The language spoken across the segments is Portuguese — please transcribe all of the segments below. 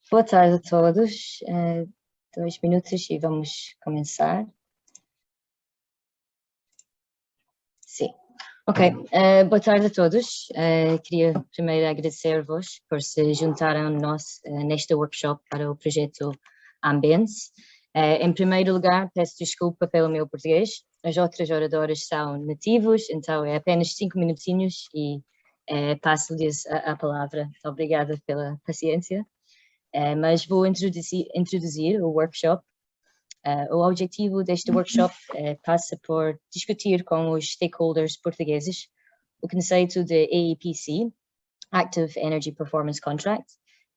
Boa tarde a todos. 2 minutos e vamos começar. Sim. Ok. Boa tarde a todos. Queria primeiro agradecer-vos por se juntarem a nós neste workshop para o projeto Ambience. Em primeiro lugar, peço desculpa pelo meu português. As outras oradoras são nativos, então é apenas 5 minutinhos e passo-lhes a palavra. Muito obrigada pela paciência. Mas vou introduzir o workshop. O objetivo deste workshop passa por discutir com os stakeholders portugueses o conceito de AEPC, Active Energy Performance Contract,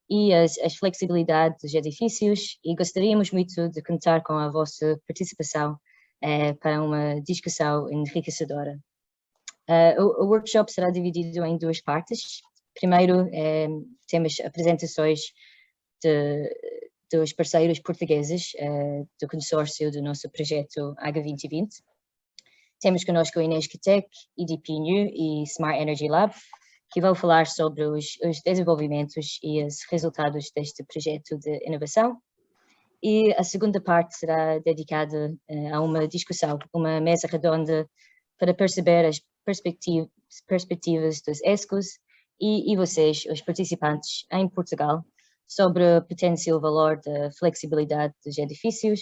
e as flexibilidades dos edifícios, e gostaríamos muito de contar com a vossa participação para uma discussão enriquecedora. O workshop será dividido em 2 partes. Primeiro, temos apresentações dos parceiros portugueses do consórcio do nosso projeto H2020. Temos connosco o Inescatec, EDP-New e Smart Energy Lab, que vão falar sobre os desenvolvimentos e os resultados deste projeto de inovação. E a segunda parte será dedicada a uma discussão, uma mesa redonda para perceber as perspectivas dos ESCOs e vocês, os participantes em Portugal, sobre o potencial valor da flexibilidade dos edifícios,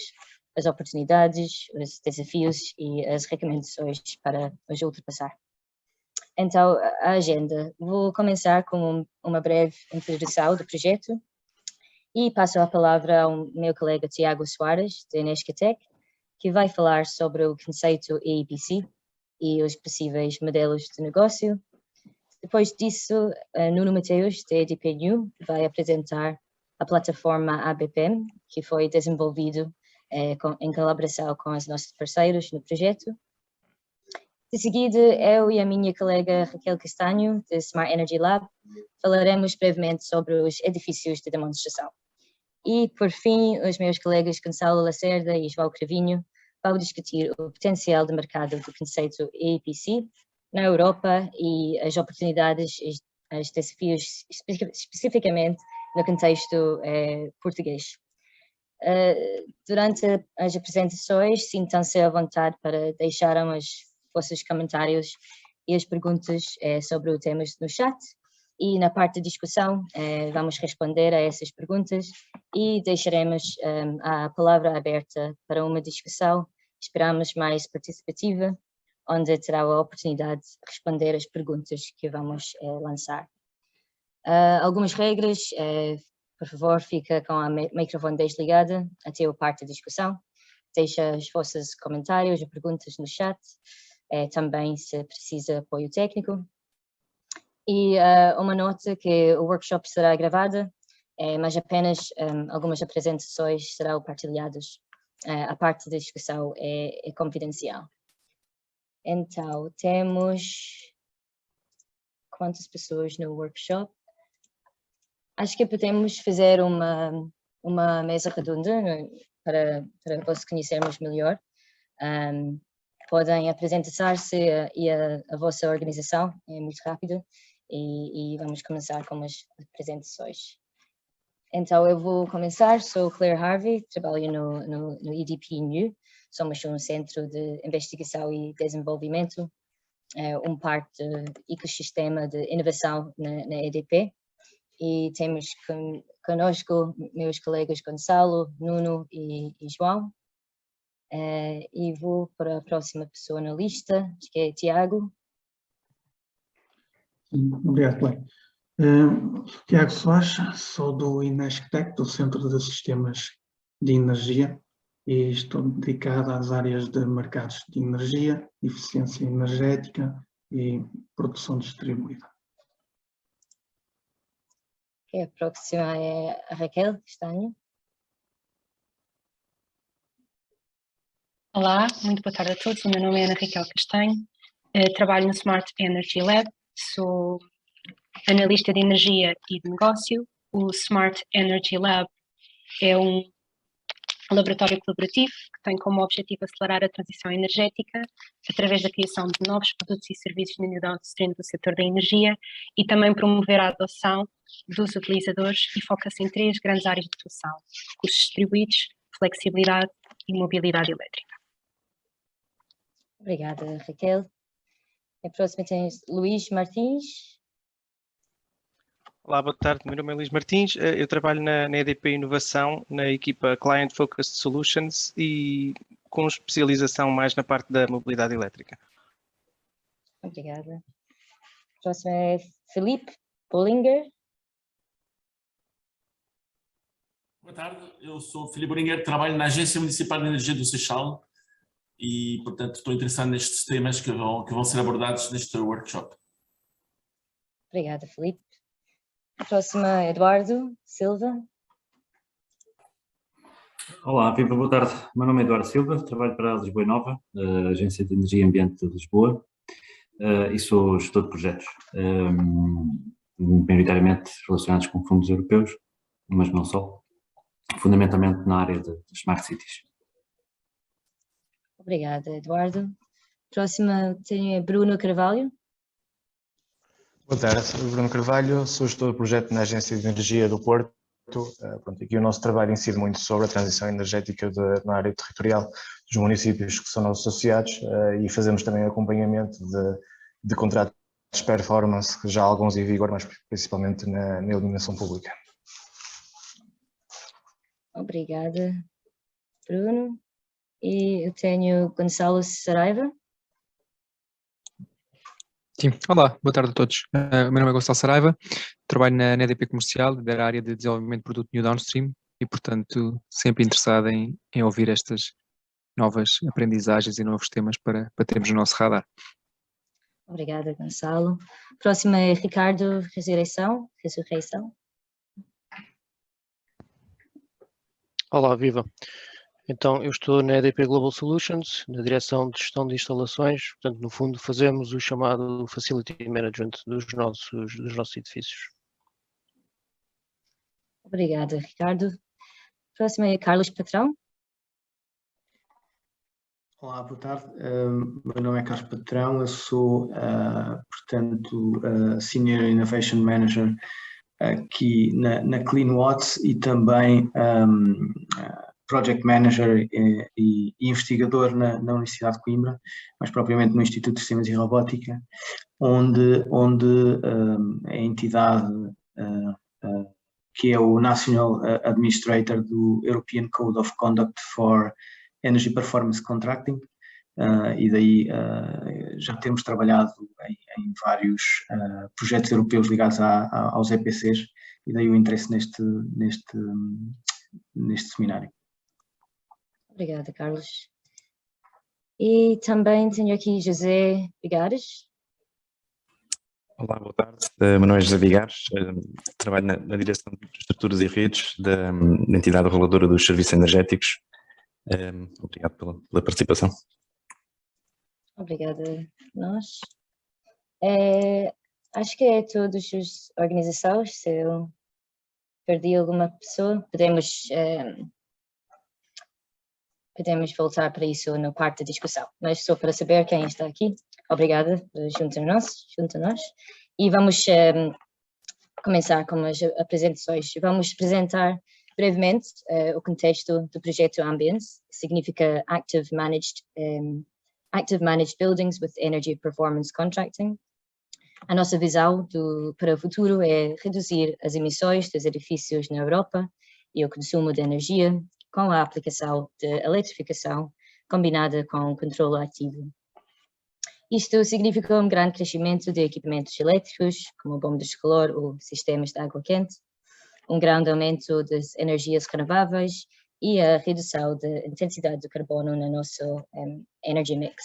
as oportunidades, os desafios e as recomendações para os ultrapassar. Então, a agenda. Vou começar com uma breve introdução do projeto e passo a palavra ao meu colega Tiago Soares, da Inescatec, que vai falar sobre o conceito AEPC e os possíveis modelos de negócio. Depois disso, Nuno Mateus, da EDP-New, vai apresentar a plataforma ABPM, que foi desenvolvido em colaboração com os nossos parceiros no projeto. De seguida, eu e a minha colega Raquel Castanho, da Smart Energy Lab, falaremos brevemente sobre os edifícios de demonstração. E, por fim, os meus colegas Gonçalo Lacerda e João Cravinho vão discutir o potencial de mercado do conceito AEPC na Europa e as oportunidades e os desafios especificamente no contexto português. Durante as apresentações, sintam-se à vontade para deixar os vossos comentários e as perguntas sobre o tema no chat, e na parte de discussão vamos responder a essas perguntas e deixaremos a palavra aberta para uma discussão, esperamos mais participativa, onde terá a oportunidade de responder as perguntas que vamos lançar. Algumas regras, por favor, fica com a microfone desligada até a parte de discussão. Deixa os vossos comentários e perguntas no chat, também se precisa apoio técnico. E uma nota que o workshop será gravado, mas apenas algumas apresentações serão partilhadas. A parte da discussão é confidencial. Então, temos quantas pessoas no workshop? Acho que podemos fazer uma mesa redonda para vos conhecermos melhor. Podem apresentar-se e a vossa organização é muito rápida e vamos começar com as apresentações. Então, eu vou começar. Sou Claire Harvey, trabalho no EDP-New. Somos um centro de investigação e desenvolvimento, parte do ecossistema de inovação na EDP. E temos conosco meus colegas Gonçalo, Nuno e João. E vou para a próxima pessoa na lista, que é Tiago. Obrigado, Claire. Tiago Soares, sou do Inescatec, do Centro de Sistemas de Energia, e estou dedicado às áreas de mercados de energia, eficiência energética e produção distribuída. A próxima é a Raquel Castanho. Olá, muito boa tarde a todos. O meu nome é Ana Raquel Castanho, trabalho no Smart Energy Lab, sou analista de energia e de negócio. O Smart Energy Lab é um laboratório colaborativo, que tem como objetivo acelerar a transição energética através da criação de novos produtos e serviços no new downstream do setor da energia e também promover a adoção dos utilizadores e foca-se em 3 grandes áreas de atuação: recursos distribuídos, flexibilidade e mobilidade elétrica. Obrigada, Raquel. A próxima tem Luís Martins. Olá, boa tarde. Meu nome é Luís Martins. Eu trabalho na EDP Inovação, na equipa Client Focused Solutions e com especialização mais na parte da mobilidade elétrica. Obrigada. A próxima é Filipe Bollinger. Boa tarde, eu sou Filipe Bollinger, trabalho na Agência Municipal de Energia do Seixal e, portanto, estou interessado nestes temas que vão ser abordados neste workshop. Obrigada, Filipe. A próxima, Eduardo Silva. Olá, viva, boa tarde. Meu nome é Eduardo Silva, trabalho para a Lisboa Nova, a Agência de Energia e Ambiente de Lisboa, e sou gestor de projetos, maioritariamente relacionados com fundos europeus, mas não só, fundamentalmente na área de Smart Cities. Obrigada, Eduardo. Próxima tenho Bruno Carvalho. Boa tarde, sou Bruno Carvalho, sou gestor de projeto na Agência de Energia do Porto. Pronto, aqui o nosso trabalho incide muito sobre a transição energética na área territorial dos municípios que são nossos associados e fazemos também acompanhamento de contratos de performance, já alguns em vigor, mas principalmente na iluminação pública. Obrigada, Bruno. E eu tenho Gonçalo Saraiva. Sim, olá, boa tarde a todos. O meu nome é Gonçalo Saraiva, trabalho na EDP Comercial, da área de desenvolvimento de produto New Downstream e, portanto, sempre interessado em ouvir estas novas aprendizagens e novos temas para termos no nosso radar. Obrigada, Gonçalo. Próxima é Ricardo Ressurreição. Olá, viva. Então, eu estou na EDP Global Solutions, na direção de gestão de instalações, portanto, no fundo, fazemos o chamado Facility Management dos nossos edifícios. Obrigada, Ricardo. Próxima é Carlos Patrão. Olá, boa tarde. Meu nome é Carlos Patrão, eu sou, portanto, Senior Innovation Manager aqui na CleanWatts e também Project Manager e investigador na Universidade de Coimbra, mais propriamente no Instituto de Sistemas e Robótica, onde a entidade que é o National Administrator do European Code of Conduct for Energy Performance Contracting, e daí já temos trabalhado em vários projetos europeus ligados aos EPCs, e daí o interesse neste seminário. Obrigada, Carlos. E também tenho aqui José Vigares. Olá, boa tarde. Meu nome é José Vigares, trabalho na direção de estruturas e redes da entidade reguladora dos serviços energéticos. Obrigado pela participação. Obrigada a nós. Acho que é todas as organizações. Se eu perdi alguma pessoa, podemos voltar para isso na parte da discussão. Mas só para saber quem está aqui, obrigada junto a nós. E vamos começar com as apresentações. Vamos apresentar brevemente o contexto do projeto Ambience, que significa Active Managed Buildings with Energy Performance Contracting. A nossa visão para o futuro é reduzir as emissões dos edifícios na Europa e o consumo de energia com a aplicação de eletrificação combinada com controle ativo. Isto significa um grande crescimento de equipamentos elétricos, como bombas de calor ou sistemas de água quente, um grande aumento das energias renováveis e a redução da intensidade do carbono no nosso energy mix.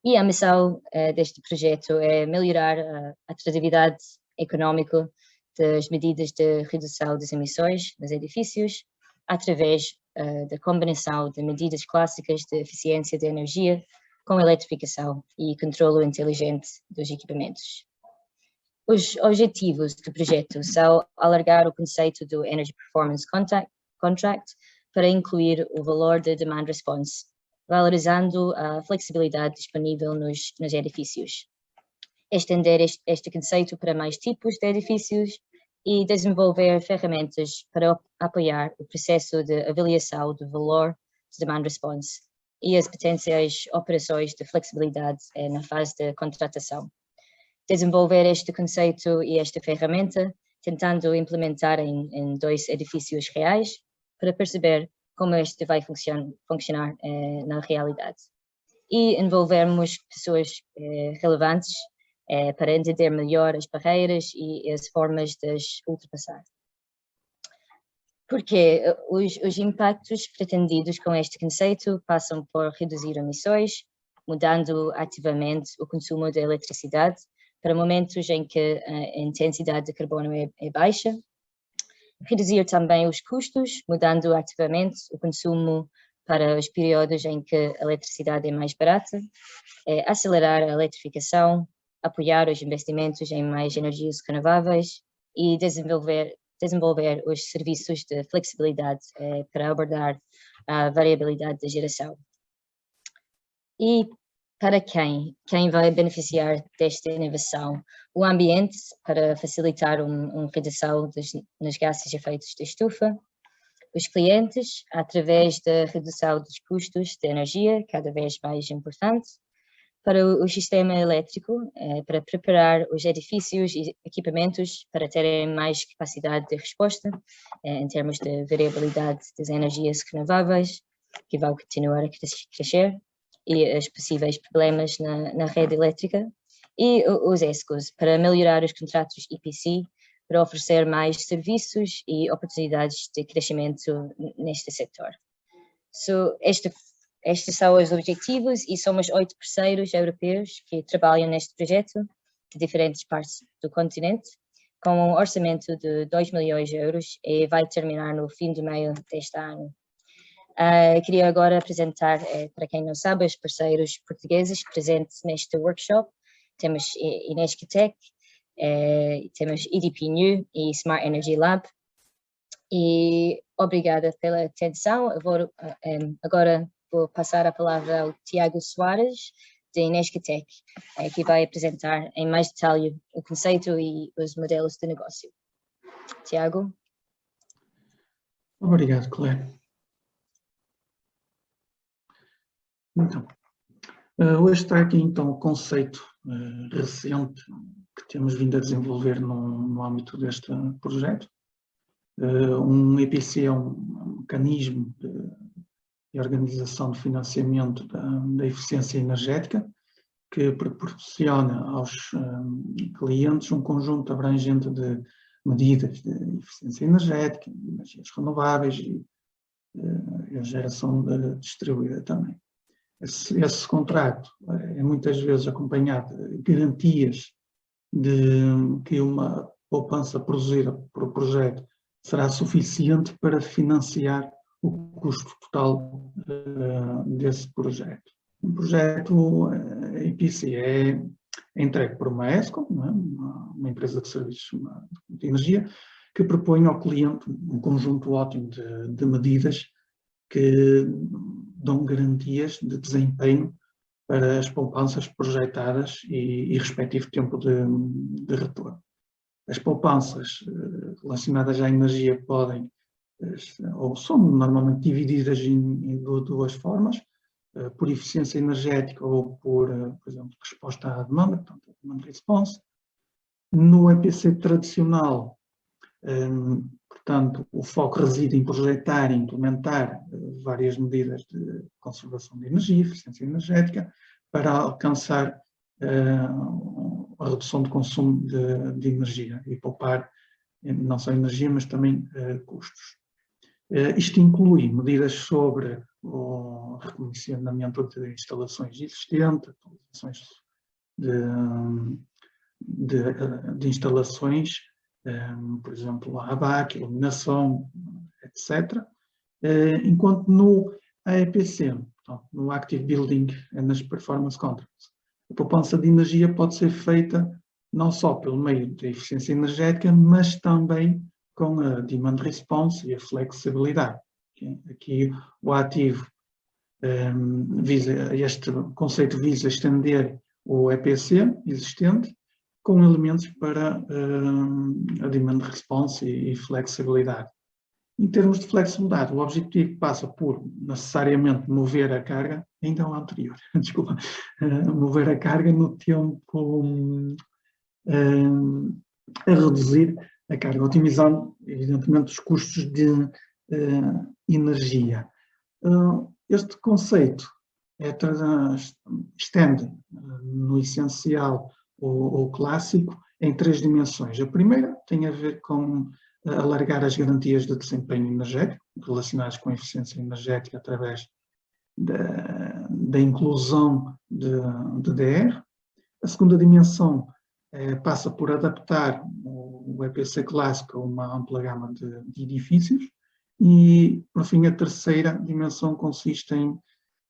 E a missão deste projeto é melhorar a atratividade económica das medidas de redução das emissões nos edifícios, através da combinação de medidas clássicas de eficiência de energia com eletrificação e controle inteligente dos equipamentos. Os objetivos do projeto são alargar o conceito do Energy Performance Contract para incluir o valor de demand response, valorizando a flexibilidade disponível nos edifícios. Estender este conceito para mais tipos de edifícios e desenvolver ferramentas para apoiar o processo de avaliação do valor de demand response e as potenciais operações de flexibilidade na fase de contratação. Desenvolver este conceito e esta ferramenta, tentando implementar em 2 edifícios reais, para perceber como este vai funcionar na realidade. E envolvermos pessoas relevantes para entender melhor as barreiras e as formas de as ultrapassar. Porque os impactos pretendidos com este conceito passam por reduzir emissões, mudando ativamente o consumo de eletricidade para momentos em que a intensidade de carbono é baixa, reduzir também os custos, mudando ativamente o consumo para os períodos em que a eletricidade é mais barata, acelerar a eletrificação, apoiar os investimentos em mais energias renováveis e desenvolver os serviços de flexibilidade para abordar a variabilidade da geração. E para quem vai beneficiar desta inovação? O ambiente, para facilitar uma redução nos gases de efeito de estufa, os clientes, através da redução dos custos de energia, cada vez mais importante, para o sistema elétrico, para preparar os edifícios e equipamentos para terem mais capacidade de resposta em termos de variabilidade das energias renováveis, que vão continuar a crescer, e os possíveis problemas na rede elétrica, e os ESCOs, para melhorar os contratos EPC, para oferecer mais serviços e oportunidades de crescimento neste setor. Estes são os objetivos e somos 8 parceiros europeus que trabalham neste projeto de diferentes partes do continente, com um orçamento de 2 milhões de euros e vai terminar no fim de maio deste ano. Queria agora apresentar, para quem não sabe, os parceiros portugueses presentes neste workshop. Temos Inescatec, temos EDP New e Smart Energy Lab. E obrigada pela atenção. Agora vou passar a palavra ao Tiago Soares, de Inescatec, que vai apresentar em mais detalhe o conceito e os modelos de negócio. Tiago. Obrigado, Claire. Então, hoje trago aqui então o conceito recente que temos vindo a desenvolver no âmbito deste projeto. Um EPC é um mecanismo de organização de financiamento da eficiência energética que proporciona aos clientes um conjunto abrangente de medidas de eficiência energética, energias renováveis e a geração distribuída também. Esse contrato é muitas vezes acompanhado de garantias de que uma poupança produzida por projeto será suficiente para financiar o custo total desse projeto. Um projeto EPC é entregue por uma ESCO, uma empresa de serviços de energia, que propõe ao cliente um conjunto ótimo de medidas que dão garantias de desempenho para as poupanças projetadas e respectivo tempo de retorno. As poupanças relacionadas à energia podem ou são normalmente divididas em duas formas, por eficiência energética ou por exemplo, resposta à demanda, portanto, demand response. No EPC tradicional, portanto, o foco reside em projetar e implementar várias medidas de conservação de energia, eficiência energética, para alcançar a redução de consumo de energia e poupar não só energia, mas também custos. Isto inclui medidas sobre o recondicionamento de instalações existentes, atualizações de instalações, por exemplo, a ABAC, iluminação, etc. Enquanto no AEPC, portanto, no Active Building and Performance Contracts, a poupança de energia pode ser feita não só pelo meio da eficiência energética, mas também com a demand response e a flexibilidade. Aqui o ativo este conceito visa estender o EPC existente com elementos para a demand response e flexibilidade. Em termos de flexibilidade, o objetivo passa por necessariamente mover a carga, ainda ao anterior, desculpa, mover a carga no tempo a reduzir a carga, otimizando evidentemente os custos de energia. Este conceito estende no essencial ou clássico em 3 dimensões. A primeira tem a ver com alargar as garantias de desempenho energético relacionadas com a eficiência energética através da inclusão de DR. A segunda dimensão passa por adaptar o EPC clássico a uma ampla gama de edifícios. E, por fim, a terceira dimensão consiste em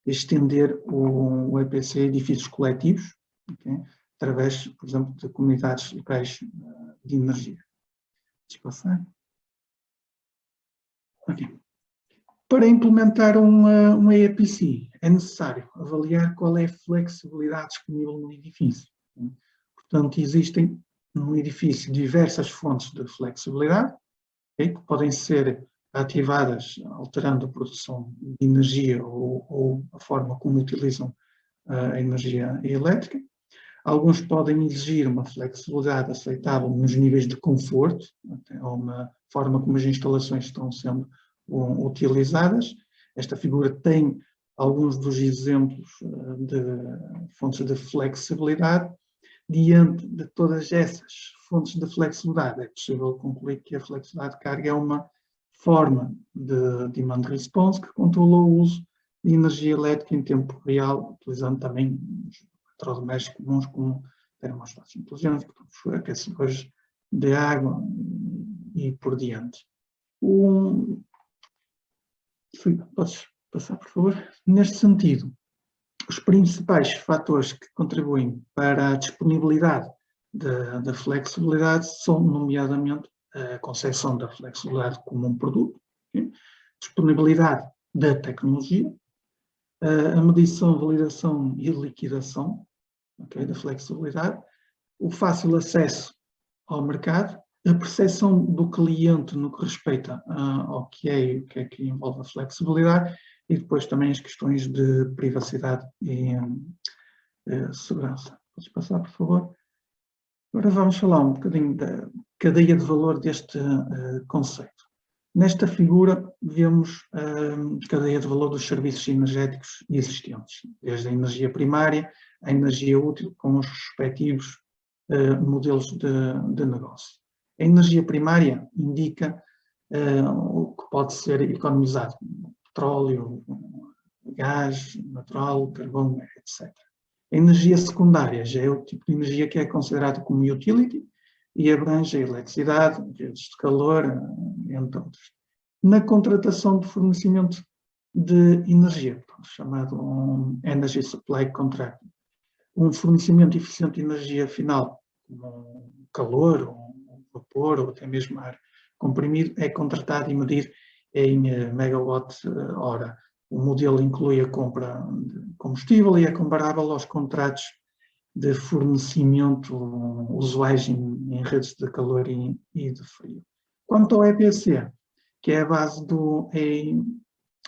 estender o EPC a edifícios coletivos, okay? Através, por exemplo, de comunidades locais de energia. Deixa eu passar. Okay. Para implementar uma EPC, é necessário avaliar qual é a flexibilidade disponível no edifício. Portanto, existem no edifício diversas fontes de flexibilidade, okay? Que podem ser ativadas alterando a produção de energia ou a forma como utilizam a energia elétrica. Alguns podem exigir uma flexibilidade aceitável nos níveis de conforto, ou na forma como as instalações estão sendo utilizadas. Esta figura tem alguns dos exemplos de fontes de flexibilidade. Diante de todas essas fontes de flexibilidade, é possível concluir que a flexibilidade de carga é uma forma de demand response que controla o uso de energia elétrica em tempo real, utilizando também os eletrodomésticos comuns como termostatos inteligentes, aquecedores de água e por diante. Podes passar, por favor? Neste sentido, os principais fatores que contribuem para a disponibilidade da flexibilidade são, nomeadamente, a concepção da flexibilidade como um produto, okay? Disponibilidade da tecnologia, a medição, validação e liquidação, okay, da flexibilidade, o fácil acesso ao mercado, a percepção do cliente no que respeita ao que é e o que é que envolve a flexibilidade e depois também as questões de privacidade e segurança. Podes passar, por favor? Agora vamos falar um bocadinho da cadeia de valor deste conceito. Nesta figura vemos a cadeia de valor dos serviços energéticos existentes, desde a energia primária à energia útil, com os respectivos modelos de negócio. A energia primária indica o que pode ser economizado: petróleo, gás natural, carvão, etc. A energia secundária já é o tipo de energia que é considerado como utility e abrange a eletricidade, redes de calor, entre outros. Na contratação de fornecimento de energia, chamado Energy Supply Contract, um fornecimento eficiente de energia final, como calor, ou vapor, ou até mesmo ar comprimido, é contratado e medido em megawatt-hora. O modelo inclui a compra de combustível e é comparável aos contratos de fornecimento usuais em redes de calor e de frio. Quanto ao EPC, que é a base do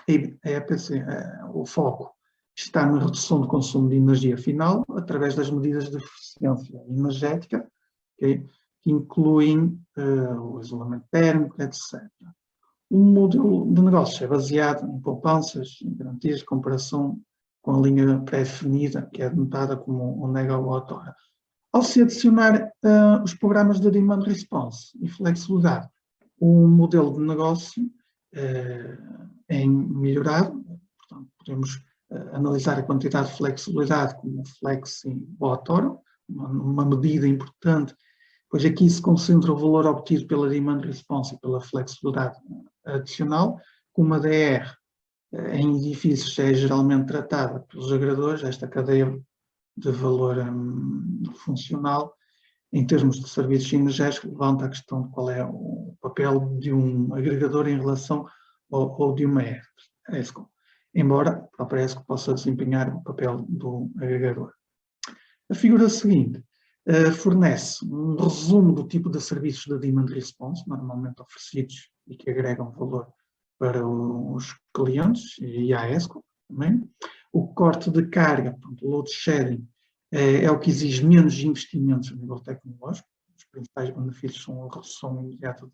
EPC, o foco está na redução do consumo de energia final através das medidas de eficiência energética, okay, que incluem o isolamento térmico, etc. O modelo de negócio é baseado em poupanças, em garantias de comparação com a linha pré-definida, que é denotada como o megawatt-hora. Ao se adicionar os programas de demand response e flexibilidade, o modelo de negócio é melhorado. Portanto, podemos analisar a quantidade de flexibilidade como flexi-watt-hora, uma medida importante, pois aqui se concentra o valor obtido pela demand response e pela flexibilidade adicional. Como a DR em edifícios é geralmente tratada pelos agregadores, esta cadeia de valor funcional, em termos de serviços energéticos, levanta a questão de qual é o papel de um agregador em relação ou de uma ESCO, embora a própria ESCO possa desempenhar o papel do agregador. A figura seguinte fornece um resumo do tipo de serviços de demand response, normalmente oferecidos e que agregam valor para os clientes e a ESCO também. O corte de carga, portanto, load shedding, é o que exige menos investimentos a nível tecnológico. Os principais benefícios são a redução imediata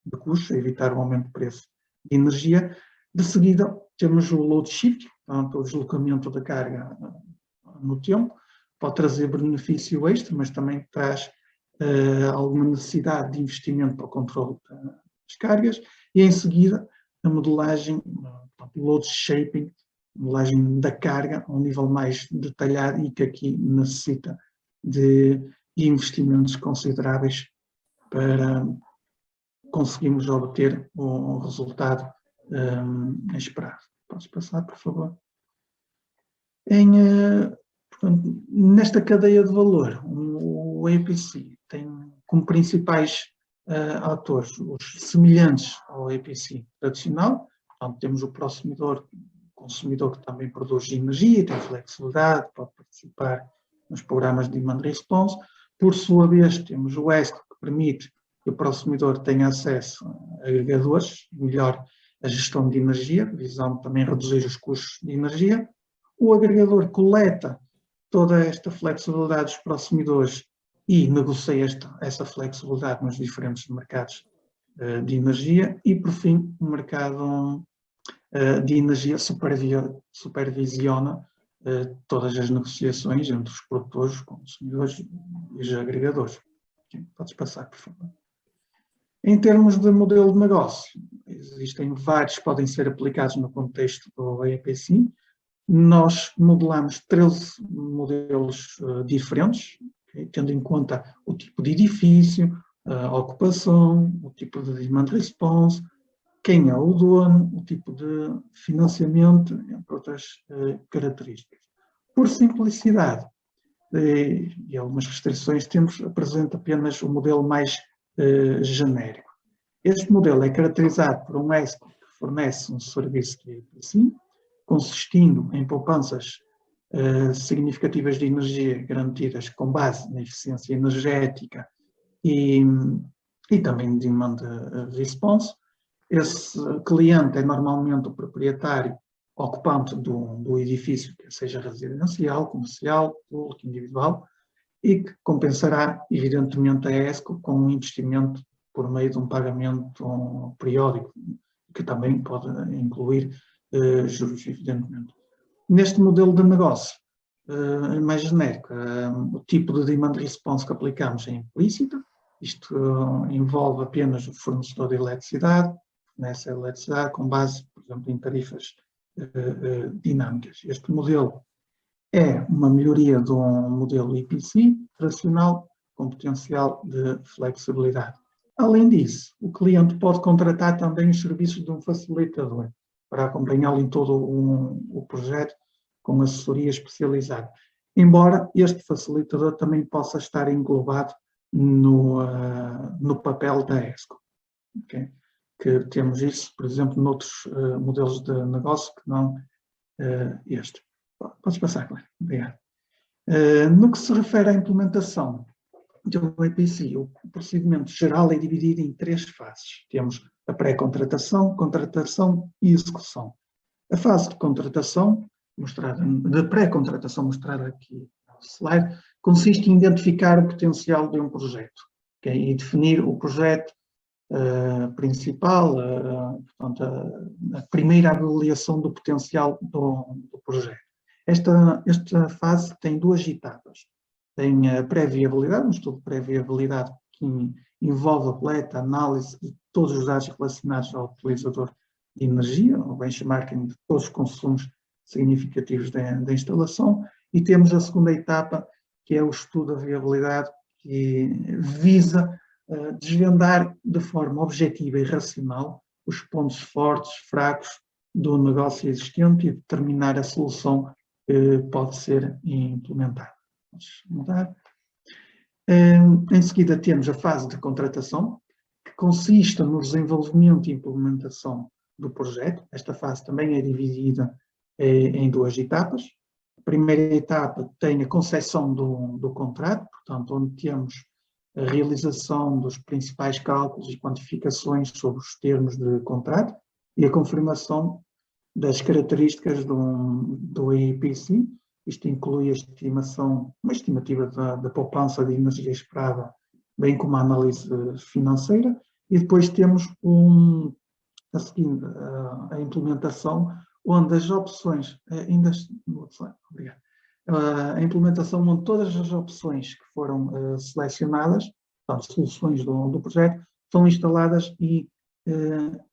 de custos, evitar o aumento de preço de energia. De seguida, temos o load shift, portanto, o deslocamento da carga no tempo. Pode trazer benefício extra, mas também traz alguma necessidade de investimento para o controle das cargas. E, em seguida, a modelagem, load shaping, modelagem da carga a um nível mais detalhado e que aqui necessita de investimentos consideráveis para conseguirmos obter o resultado esperado. Podes passar, por favor? Portanto, nesta cadeia de valor, o EPC tem como principais atores os semelhantes ao EPC tradicional. Portanto, temos o consumidor que também produz energia, tem flexibilidade, pode participar nos programas de demand response. Por sua vez, temos o ESCO, que permite que o consumidor tenha acesso a agregadores, melhor a gestão de energia, visando também reduzir os custos de energia. O agregador coleta toda esta flexibilidade dos consumidores e negocia essa flexibilidade nos diferentes mercados de energia. E, por fim, o mercado de energia supervisiona todas as negociações entre os produtores, os consumidores e os agregadores. Podes passar, por favor. Em termos de modelo de negócio, existem vários que podem ser aplicados no contexto do EPC. Nós modelamos 13 modelos diferentes, tendo em conta o tipo de edifício, a ocupação, o tipo de demand response, quem é o dono, o tipo de financiamento, entre outras características. Por simplicidade e algumas restrições, apresenta apenas o modelo mais genérico. Este modelo é caracterizado por um ESCO que fornece um serviço de EPC, consistindo em poupanças significativas de energia garantidas com base na eficiência energética e também demand response. Esse cliente é normalmente o proprietário ocupante do edifício, seja residencial, comercial, público, individual, e que compensará, evidentemente, a ESCO com um investimento por meio de um pagamento periódico, que também pode incluir juros, evidentemente. Neste modelo de negócio mais genérico, o tipo de demand response que aplicamos é implícito. Isto envolve apenas o fornecedor de eletricidade, nessa eletricidade com base, por exemplo, em tarifas dinâmicas. Este modelo é uma melhoria de um modelo EPC tradicional com potencial de flexibilidade. Além disso, o cliente pode contratar também os serviços de um facilitador para acompanhá-lo em todo o projeto com assessoria especializada. Embora este facilitador também possa estar englobado no papel da ESCO. Okay? Que temos isso, por exemplo, noutros modelos de negócio que não este. Podes passar, Clara. Obrigado. No que se refere à implementação do EPC, o procedimento geral é dividido em 3 fases. Temos a pré-contratação, contratação e execução. A fase de contratação, de pré-contratação mostrada aqui no slide, consiste em identificar o potencial de um projeto, okay? E definir o projeto principal, portanto, a primeira avaliação do potencial do projeto. Esta fase tem 2 etapas. Tem a pré-viabilidade, um estudo de pré-viabilidade que envolve a coleta, análise de todos os dados relacionados ao utilizador de energia, o benchmarking de todos os consumos significativos da instalação, e temos a segunda etapa, que é o estudo da viabilidade, que visa desvendar de forma objetiva e racional os pontos fortes, fracos do negócio existente e determinar a solução que pode ser implementada. Vamos mudar. Em seguida temos a fase de contratação, que consiste no desenvolvimento e implementação do projeto. Esta fase também é dividida em duas etapas. A primeira etapa tem a concepção do contrato, portanto, onde temos a realização dos principais cálculos e quantificações sobre os termos de contrato e a confirmação das características do EIPC. Isto inclui uma estimativa da poupança de energia esperada, bem como a análise financeira, e depois temos a implementação, onde as opções, obrigado, a implementação onde todas as opções que foram selecionadas, portanto, soluções do projeto, são instaladas e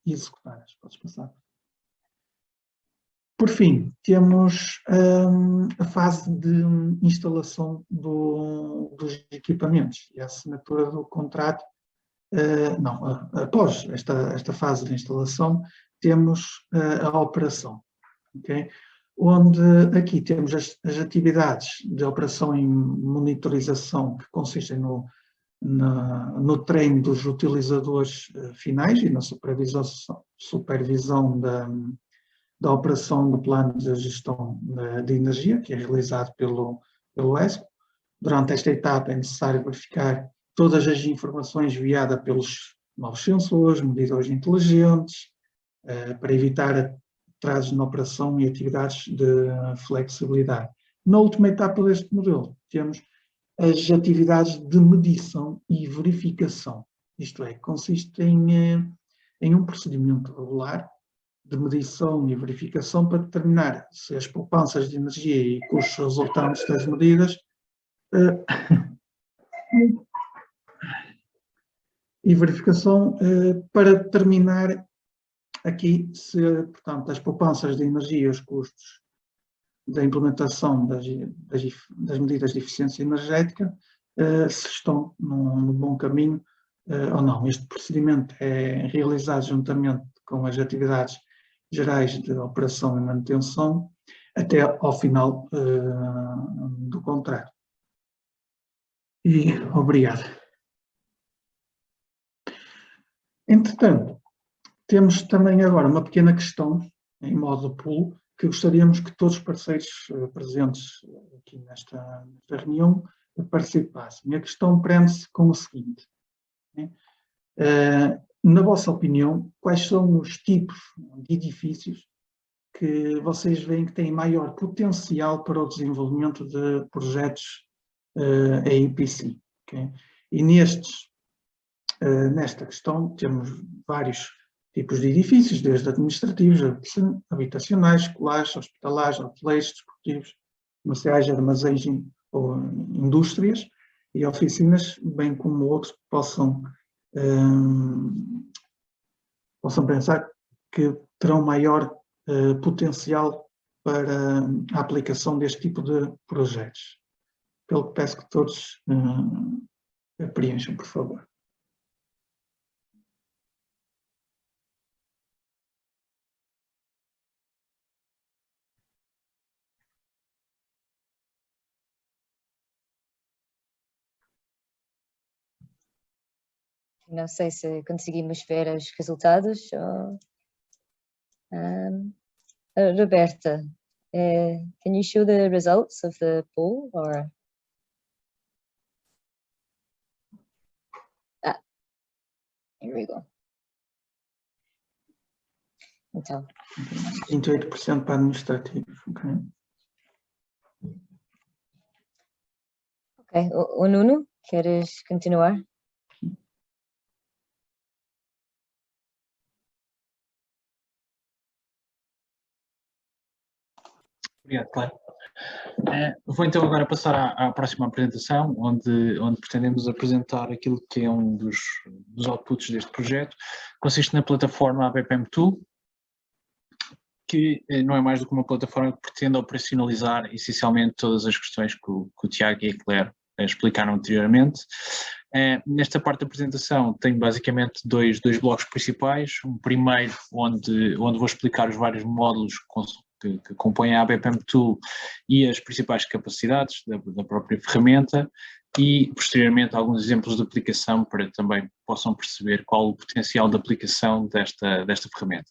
executadas. Podes passar. Por fim, temos a fase de instalação dos equipamentos e a assinatura do contrato. Após esta fase de instalação, temos a operação, okay? Onde aqui temos as atividades de operação e monitorização que consistem no treino dos utilizadores finais e na supervisão da operação do plano de gestão de energia, que é realizado pelo ESP. Durante esta etapa é necessário verificar todas as informações enviadas pelos novos sensores, medidores inteligentes, para evitar atrasos na operação e atividades de flexibilidade. Na última etapa deste modelo, temos as atividades de medição e verificação. Isto é, consiste em um procedimento regular de medição e verificação para determinar se as poupanças de energia e custos resultantes das medidas e verificação para determinar aqui se, portanto, as poupanças de energia e os custos da implementação das medidas de eficiência energética se estão no bom caminho ou não. Este procedimento é realizado juntamente com as atividades gerais de operação e manutenção até ao final do contrato. E obrigado. Entretanto, temos também agora uma pequena questão em modo pulo que gostaríamos que todos os parceiros presentes aqui nesta reunião participassem. A questão prende-se com o seguinte: na vossa opinião, quais são os tipos de edifícios que vocês veem que têm maior potencial para o desenvolvimento de projetos EIPC? Okay? E nesta questão temos vários tipos de edifícios, desde administrativos, habitacionais, escolares, hospitalares, hoteleiros, desportivos, comerciais, armazéns ou indústrias e oficinas, bem como outros que possam pensar que terão maior potencial para a aplicação deste tipo de projetos. Pelo que peço que todos preencham, por favor. Não sei se conseguimos ver os resultados. Roberta, can you show the results of the poll? Or here we go. Então, 28% para administrativos. Ok, o Nuno, queres continuar? Obrigado, claro. Vou então agora passar à próxima apresentação, onde pretendemos apresentar aquilo que é um dos outputs deste projeto. Consiste na plataforma ABPM Tool, que não é mais do que uma plataforma que pretende operacionalizar essencialmente todas as questões que o Tiago e a Claire explicaram anteriormente. Nesta parte da apresentação tenho basicamente dois blocos principais. Um primeiro onde vou explicar os vários módulos que compõem a ABPM Tool e as principais capacidades da própria ferramenta, e posteriormente alguns exemplos de aplicação para que também possam perceber qual o potencial de aplicação desta ferramenta.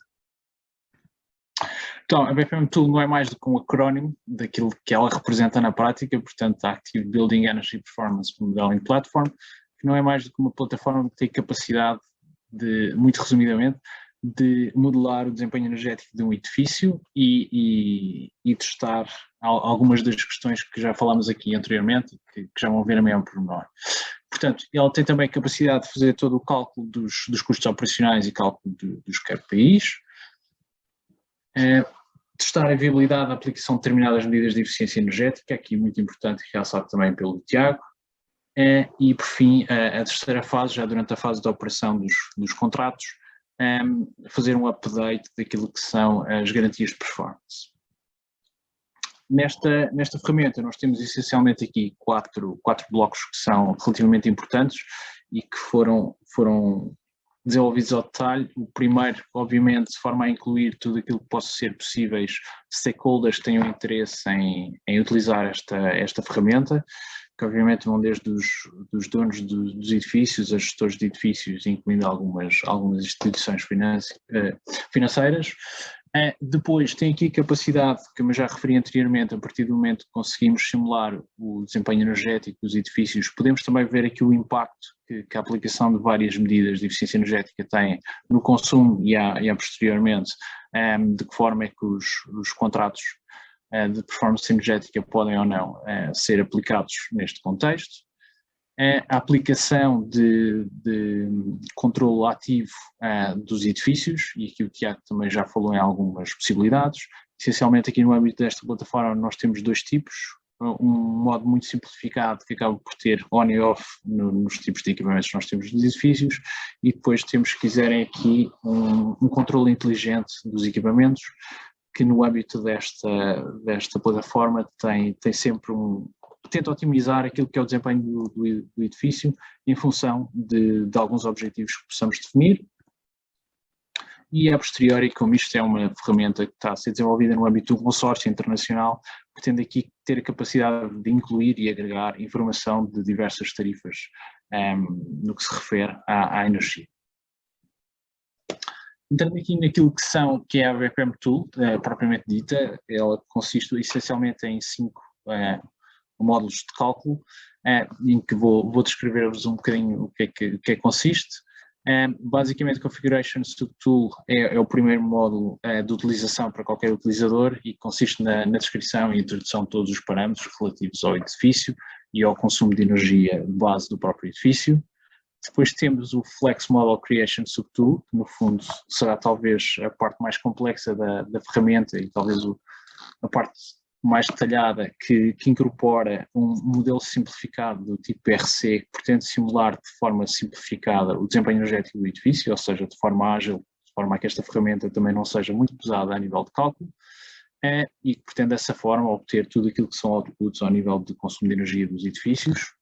Então, a BPM Tool não é mais do que um acrónimo daquilo que ela representa na prática, portanto, a Active Building Energy Performance Modeling Platform, que não é mais do que uma plataforma que tem capacidade de, muito resumidamente, de modelar o desempenho energético de um edifício e testar algumas das questões que já falámos aqui anteriormente, que já vão ver a maior pormenor. Portanto, ela tem também capacidade de fazer todo o cálculo dos custos operacionais e cálculo dos KPIs, testar a viabilidade da aplicação de determinadas medidas de eficiência energética, aqui muito importante, realçado também pelo Tiago, e por fim, a terceira fase, já durante a fase da operação dos contratos, fazer um update daquilo que são as garantias de performance. Nesta ferramenta nós temos essencialmente aqui quatro blocos que são relativamente importantes e que foram desenvolvidos ao detalhe. O primeiro, obviamente, de forma a incluir tudo aquilo que possa ser possíveis stakeholders que tenham interesse em utilizar esta ferramenta, que obviamente vão desde os donos dos edifícios, a gestores de edifícios, incluindo algumas instituições financeiras. Depois tem aqui capacidade, como eu já referi anteriormente, a partir do momento que conseguimos simular o desempenho energético dos edifícios, podemos também ver aqui o impacto que a aplicação de várias medidas de eficiência energética tem no consumo e posteriormente, de que forma é que os contratos de performance energética podem ou não ser aplicados neste contexto. A aplicação de controle ativo dos edifícios, e aqui o Tiago também já falou em algumas possibilidades. Essencialmente aqui no âmbito desta plataforma nós temos dois tipos, um modo muito simplificado que acaba por ter on e off nos tipos de equipamentos que nós temos nos edifícios, e depois temos, se quiserem, aqui um controle inteligente dos equipamentos, que no âmbito desta plataforma tem sempre tenta otimizar aquilo que é o desempenho do edifício em função de alguns objetivos que possamos definir. E a posteriori, como isto é uma ferramenta que está a ser desenvolvida no âmbito de um consórcio internacional, pretende aqui ter a capacidade de incluir e agregar informação de diversas tarifas no que se refere à energia. Entrando aqui naquilo que é a BPM Tool, propriamente dita, ela consiste essencialmente em 5 módulos de cálculo, em que vou descrever-vos um bocadinho o que é que consiste. Basicamente, Configuration Subtool é o primeiro módulo de utilização para qualquer utilizador e consiste na descrição e introdução de todos os parâmetros relativos ao edifício e ao consumo de energia de base do próprio edifício. Depois temos o Flex Model Creation Subtool, que no fundo será talvez a parte mais complexa da ferramenta e talvez a parte mais detalhada, que incorpora um modelo simplificado do tipo RC, que pretende simular de forma simplificada o desempenho energético do edifício, ou seja, de forma ágil, de forma a que esta ferramenta também não seja muito pesada a nível de cálculo, e que pretende dessa forma obter tudo aquilo que são outputs ao nível de consumo de energia dos edifícios.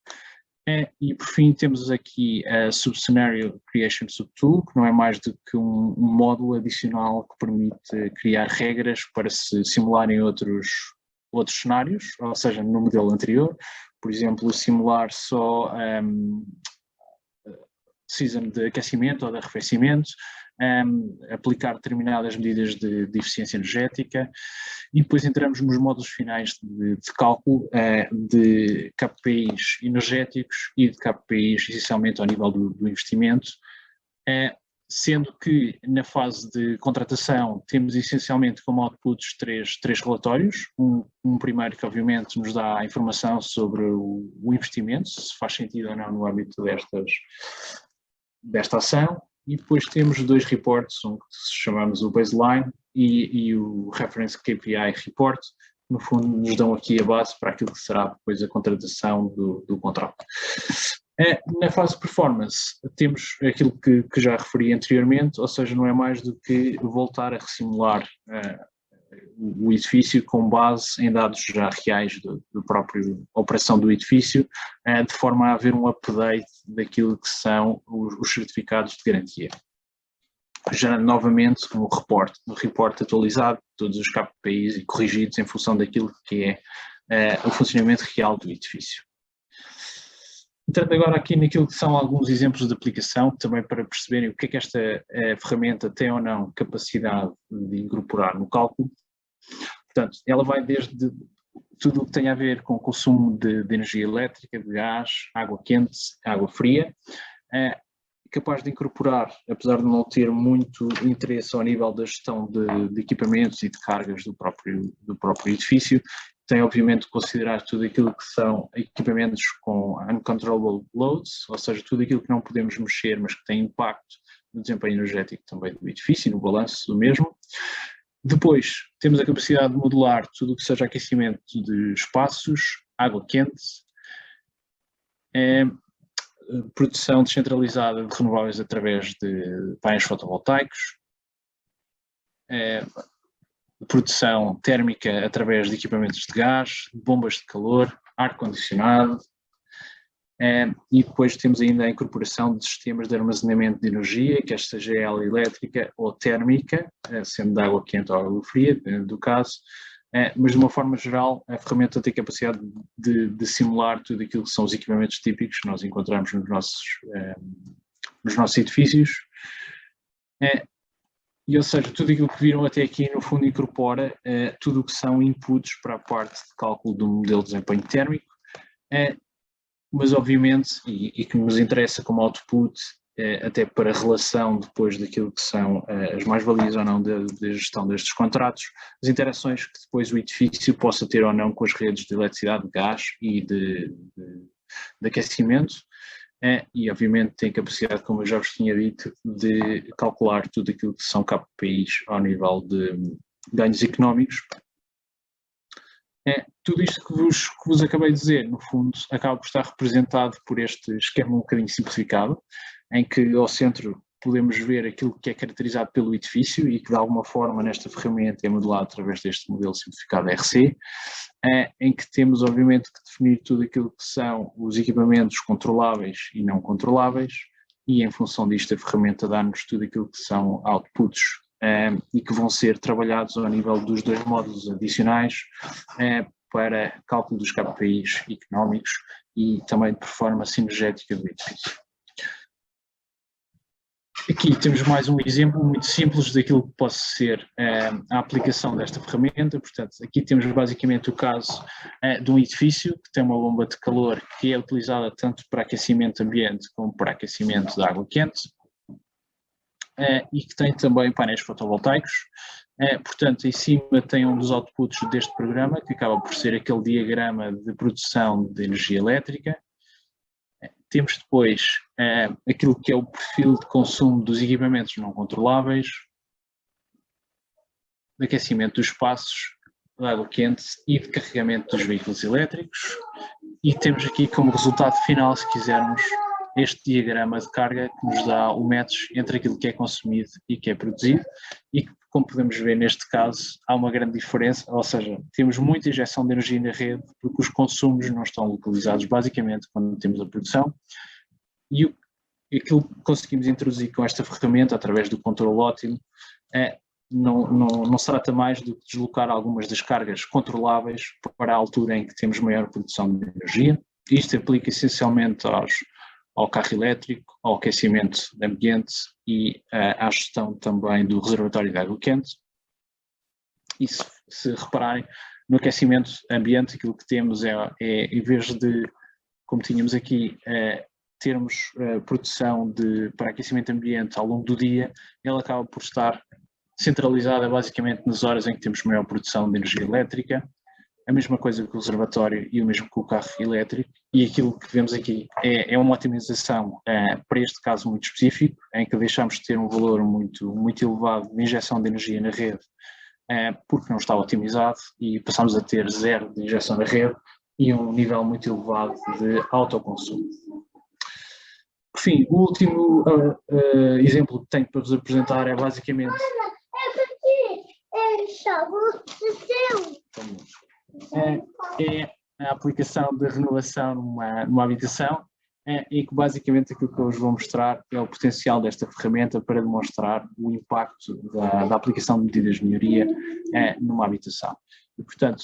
E por fim temos aqui a Sub-Scenario Creation Subtool, que não é mais do que um módulo adicional que permite criar regras para se simularem outros cenários, ou seja, no modelo anterior, por exemplo, simular só season de aquecimento ou de arrefecimento, aplicar determinadas medidas de eficiência energética, e depois entramos nos módulos finais de cálculo de KPIs energéticos e de KPIs essencialmente ao nível do investimento, sendo que na fase de contratação temos essencialmente como outputs três relatórios, um primeiro que obviamente nos dá a informação sobre o investimento, se faz sentido ou não no âmbito desta ação, e depois temos 2 reports, um que chamamos o baseline e o reference KPI report, que no fundo nos dão aqui a base para aquilo que será depois a contratação do contrato. Na fase de performance temos aquilo que já referi anteriormente, ou seja, não é mais do que voltar a resimular o edifício com base em dados já reais do próprio operação do edifício, de forma a haver um update daquilo que são os certificados de garantia. Já novamente um report atualizado, todos os KPIs e corrigidos em função daquilo que é o funcionamento real do edifício. Entrando agora aqui naquilo que são alguns exemplos de aplicação, também para perceberem o que é que esta ferramenta tem ou não capacidade de incorporar no cálculo. Portanto, ela vai desde tudo o que tem a ver com o consumo de energia elétrica, de gás, água quente, água fria, capaz de incorporar, apesar de não ter muito interesse ao nível da gestão de equipamentos e de cargas do próprio edifício, tem obviamente de considerar tudo aquilo que são equipamentos com uncontrollable loads, ou seja, tudo aquilo que não podemos mexer, mas que tem impacto no desempenho energético também do edifício, no balanço do mesmo. Depois, temos a capacidade de modular tudo o que seja aquecimento de espaços, água quente, produção descentralizada de renováveis através de painéis fotovoltaicos, produção térmica através de equipamentos de gás, bombas de calor, ar-condicionado, e depois temos ainda a incorporação de sistemas de armazenamento de energia, quer seja ela elétrica ou térmica, sendo de água quente ou água fria, dependendo do caso, mas de uma forma geral a ferramenta tem capacidade de simular tudo aquilo que são os equipamentos típicos que nós encontramos nos nossos edifícios, e ou seja, tudo aquilo que viram até aqui no fundo incorpora tudo o que são inputs para a parte de cálculo do modelo de desempenho térmico, mas obviamente, e que nos interessa como output, até para a relação depois daquilo que são as mais-valias ou não da gestão destes contratos, as interações que depois o edifício possa ter ou não com as redes de eletricidade, de gás e de aquecimento, e obviamente tem capacidade, como eu já vos tinha dito, de calcular tudo aquilo que são KPIs ao nível de ganhos económicos. Tudo isto que vos acabei de dizer, no fundo, acaba por estar representado por este esquema um bocadinho simplificado, em que ao centro podemos ver aquilo que é caracterizado pelo edifício e que de alguma forma nesta ferramenta é modelado através deste modelo simplificado RC, em que temos obviamente que definir tudo aquilo que são os equipamentos controláveis e não controláveis, e em função disto a ferramenta dá-nos tudo aquilo que são outputs e que vão ser trabalhados ao nível dos dois módulos adicionais para cálculo dos KPIs económicos e também de performance energética do edifício. Aqui temos mais um exemplo muito simples daquilo que pode ser a aplicação desta ferramenta. Portanto, aqui temos basicamente o caso de um edifício que tem uma bomba de calor que é utilizada tanto para aquecimento ambiente como para aquecimento de água quente, e que tem também painéis fotovoltaicos. Portanto, em cima tem um dos outputs deste programa, que acaba por ser aquele diagrama de produção de energia elétrica. Temos depois aquilo que é o perfil de consumo dos equipamentos não controláveis, de aquecimento dos espaços, de água quente e de carregamento dos veículos elétricos. E temos aqui como resultado final, se quisermos, este diagrama de carga que nos dá o match entre aquilo que é consumido e que é produzido, e que, como podemos ver neste caso, há uma grande diferença, ou seja, temos muita injeção de energia na rede porque os consumos não estão localizados basicamente quando temos a produção, e aquilo que conseguimos introduzir com esta ferramenta, através do controle ótimo, não se trata mais do que deslocar algumas das cargas controláveis para a altura em que temos maior produção de energia. Isto aplica essencialmente ao carro elétrico, ao aquecimento de ambiente e à gestão também do reservatório de água quente. E se repararem, no aquecimento ambiente, aquilo que temos é em vez de, como tínhamos aqui, termos produção para aquecimento ambiente ao longo do dia, ela acaba por estar centralizada basicamente nas horas em que temos maior produção de energia elétrica. A mesma coisa com o reservatório e o mesmo com o carro elétrico, e aquilo que vemos aqui é uma otimização para este caso muito específico, em que deixamos de ter um valor muito elevado de injeção de energia na rede, porque não está otimizado, e passamos a ter zero de injeção na rede e um nível muito elevado de autoconsumo. Por fim, o último exemplo que tenho para vos apresentar é basicamente é a aplicação de renovação numa habitação, e que basicamente aquilo que eu vos vou mostrar é o potencial desta ferramenta para demonstrar o impacto da aplicação de medidas de melhoria numa habitação. E, portanto,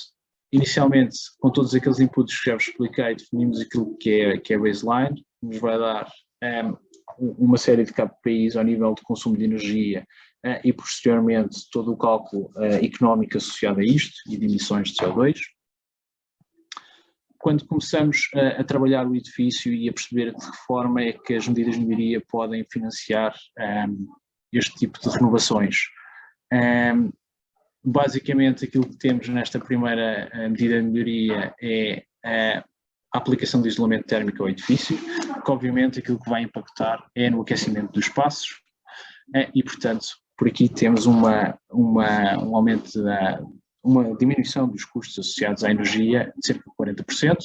inicialmente, com todos aqueles inputs que já vos expliquei, definimos aquilo que é baseline, que nos vai dar uma série de KPIs ao nível de consumo de energia e posteriormente todo o cálculo económico associado a isto e de emissões de CO2. Quando começamos a trabalhar o edifício e a perceber de que forma é que as medidas de melhoria podem financiar este tipo de renovações. Basicamente, aquilo que temos nesta primeira medida de melhoria é a aplicação de isolamento térmico ao edifício, que obviamente aquilo que vai impactar é no aquecimento dos espaços e, portanto, por aqui temos um aumento uma diminuição dos custos associados à energia de cerca de 40%.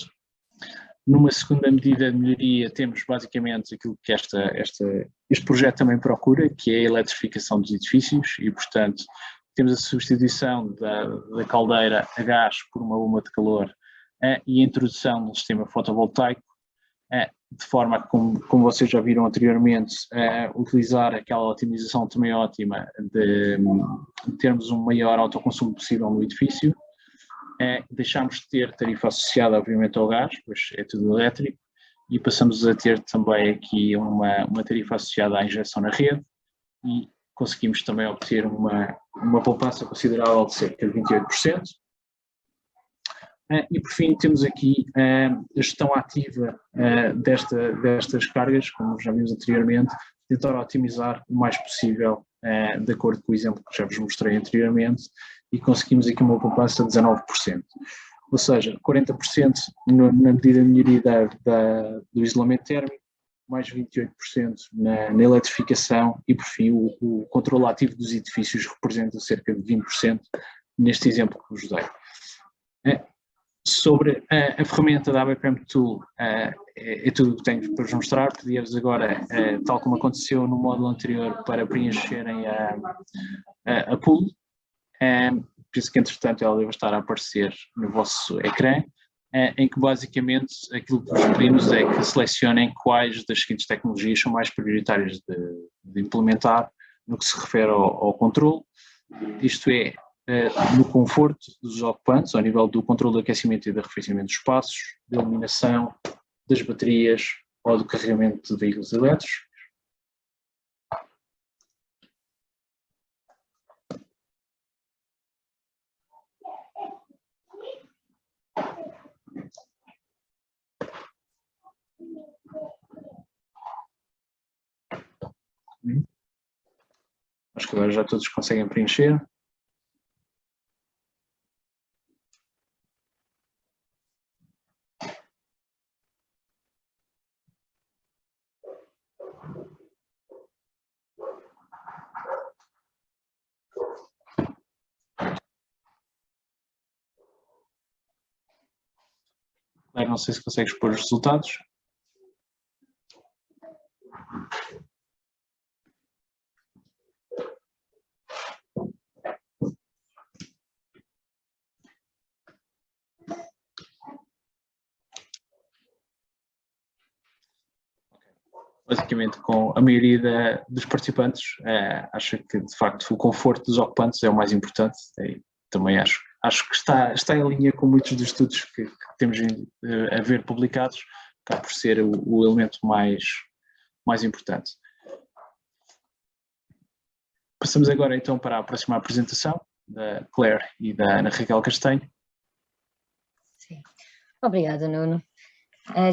Numa segunda medida de melhoria temos basicamente aquilo que este projeto também procura, que é a eletrificação dos edifícios e, portanto, temos a substituição da caldeira a gás por uma bomba de calor e a introdução de um sistema fotovoltaico, de forma que, como vocês já viram anteriormente, utilizar aquela otimização também ótima de termos um maior autoconsumo possível no edifício. Deixamos de ter tarifa associada obviamente ao gás, pois é tudo elétrico, e passamos a ter também aqui uma tarifa associada à injeção na rede e conseguimos também obter uma poupança considerável de cerca de 28%. E por fim temos aqui a gestão ativa destas cargas, como já vimos anteriormente, tentar otimizar o mais possível de acordo com o exemplo que já vos mostrei anteriormente e conseguimos aqui uma poupança de 19%. Ou seja, 40% na medida de melhoria do isolamento térmico, mais 28% na eletrificação e por fim o controle ativo dos edifícios representa cerca de 20% neste exemplo que vos dei. Sobre a ferramenta da ABPM Tool, é tudo o que tenho para vos mostrar. Pedia-vos agora, tal como aconteceu no módulo anterior, para preencherem a pool. Penso que, entretanto, ela deve estar a aparecer no vosso ecrã, em que basicamente aquilo que vos pedimos é que selecionem quais das seguintes tecnologias são mais prioritárias de implementar no que se refere ao controle. Isto é, no conforto dos ocupantes, ao nível do controle do aquecimento e do arrefecimento dos espaços, da iluminação, das baterias ou do carregamento de veículos elétricos. Acho que agora já todos conseguem preencher. Não sei se consegues pôr os resultados. Basicamente, com a maioria dos participantes, acho que de facto o conforto dos ocupantes é o mais importante. E também acho que está em linha com muitos dos estudos que temos a ver publicados, acaba por ser o elemento mais importante. Passamos agora então para a próxima apresentação da Claire e da Ana Raquel Castanho. Sim. Obrigada, Nuno.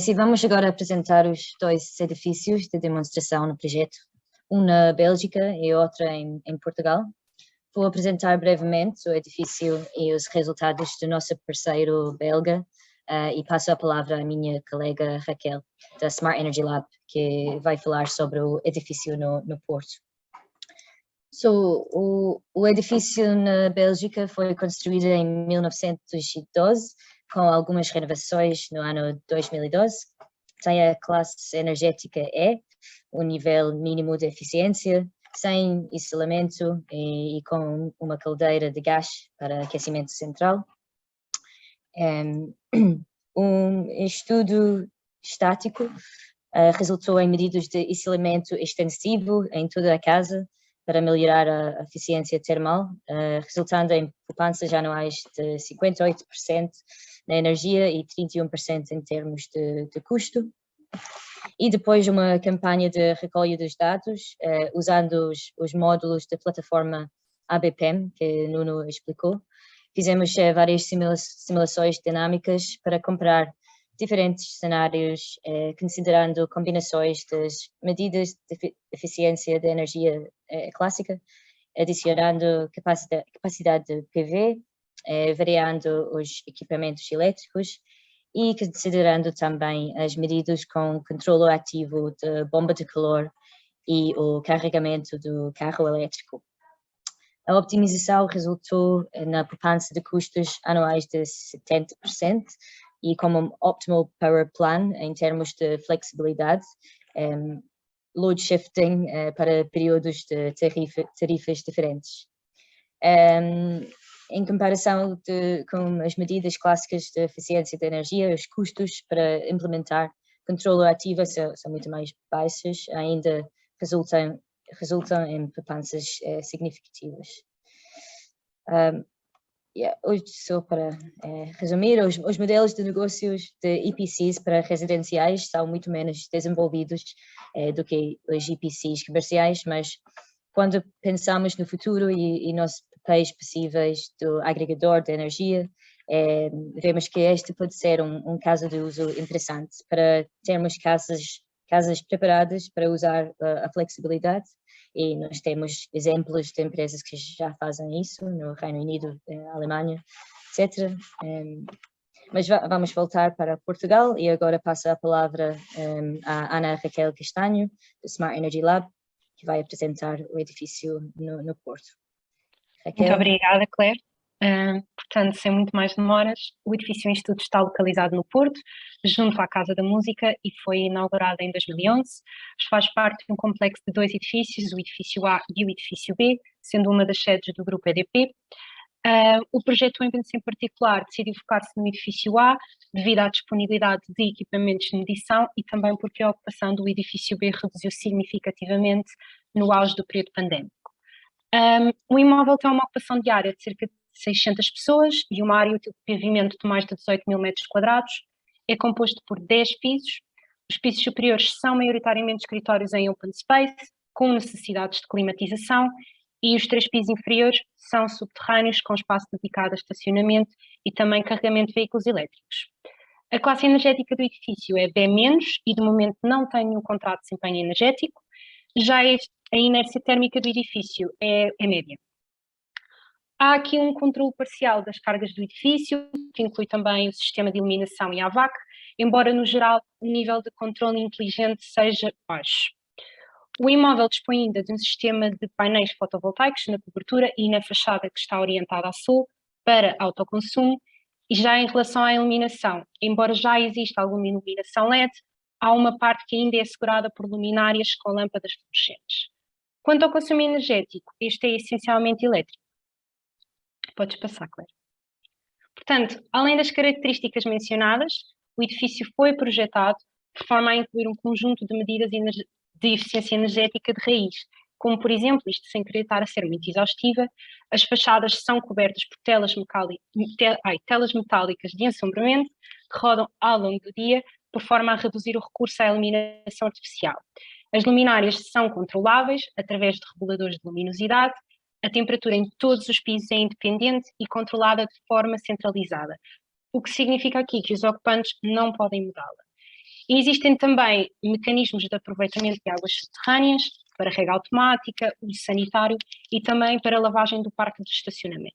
Sim, vamos agora apresentar os dois edifícios de demonstração no projeto, um na Bélgica e outro em Portugal. Vou apresentar brevemente o edifício e os resultados do nosso parceiro belga e passo a palavra à minha colega Raquel, da Smart Energy Lab, que vai falar sobre o edifício no Porto. O edifício na Bélgica foi construído em 1912, com algumas renovações no ano 2012. Tem a classe energética E, o nível mínimo de eficiência, sem isolamento e com uma caldeira de gás para aquecimento central. Um estudo estático resultou em medidas de isolamento extensivo em toda a casa para melhorar a eficiência termal, resultando em poupanças anuais de 58% na energia e 31% em termos de custo. E depois uma campanha de recolha dos dados, usando os módulos da plataforma ABPM, que Nuno explicou. Fizemos várias simulações dinâmicas para comparar diferentes cenários, considerando combinações das medidas de eficiência da energia clássica, adicionando capacidade de PV, variando os equipamentos elétricos e considerando também as medidas com controle ativo da bomba de calor e o carregamento do carro elétrico. A optimização resultou na poupança de custos anuais de 70% e como um optimal power plan em termos de flexibilidade, load shifting para períodos de tarifas diferentes. Em comparação com as medidas clássicas de eficiência da energia, os custos para implementar controle ativo são muito mais baixos, ainda resultam em poupanças significativas. Hoje, só para resumir, os modelos de negócios de EPCs para residenciais são muito menos desenvolvidos do que os EPCs comerciais, mas quando pensamos no futuro e nos papéis possíveis do agregador de energia, vemos que este pode ser um caso de uso interessante para termos casas preparadas para usar a flexibilidade, e nós temos exemplos de empresas que já fazem isso no Reino Unido, Alemanha, etc. Mas vamos voltar para Portugal e agora passo a palavra à Ana Raquel Castanho, do Smart Energy Lab, que vai apresentar o edifício no Porto. Raquel. Muito obrigada, Claire. Portanto, sem muito mais demoras, o edifício em estudo está localizado no Porto, junto à Casa da Música, e foi inaugurado em 2011. Faz parte de um complexo de 2 edifícios, o edifício A e o edifício B, sendo uma das sedes do grupo EDP. O projeto em particular decidiu focar-se no edifício A, devido à disponibilidade de equipamentos de medição e também porque a ocupação do edifício B reduziu significativamente no auge do período pandémico. O imóvel tem uma ocupação diária de cerca de 600 pessoas e uma área útil de pavimento de mais de 18 mil metros quadrados. É composto por 10 pisos. Os pisos superiores são maioritariamente escritórios em open space, com necessidades de climatização, e os 3 pisos inferiores são subterrâneos, com espaço dedicado a estacionamento e também carregamento de veículos elétricos. A classe energética do edifício é B-, e de momento não tem nenhum contrato de desempenho energético. Já a inércia térmica do edifício é média. Há aqui um controle parcial das cargas do edifício, que inclui também o sistema de iluminação e a AVAC, embora no geral o nível de controle inteligente seja baixo. O imóvel dispõe ainda de um sistema de painéis fotovoltaicos na cobertura e na fachada que está orientada a sul para autoconsumo, e já em relação à iluminação, embora já exista alguma iluminação LED, há uma parte que ainda é assegurada por luminárias com lâmpadas fluorescentes. Quanto ao consumo energético, este é essencialmente elétrico. Podes passar, Claire. Portanto, além das características mencionadas, o edifício foi projetado de forma a incluir um conjunto de medidas de eficiência energética de raiz, como, por exemplo, isto sem querer estar a ser muito exaustiva, as fachadas são cobertas por telas metálicas de ensombramento que rodam ao longo do dia, por forma a reduzir o recurso à iluminação artificial. As luminárias são controláveis através de reguladores de luminosidade. A temperatura em todos os pisos é independente e controlada de forma centralizada, o que significa aqui que os ocupantes não podem mudá-la. E existem também mecanismos de aproveitamento de águas subterrâneas para rega automática, uso sanitário e também para lavagem do parque de estacionamento.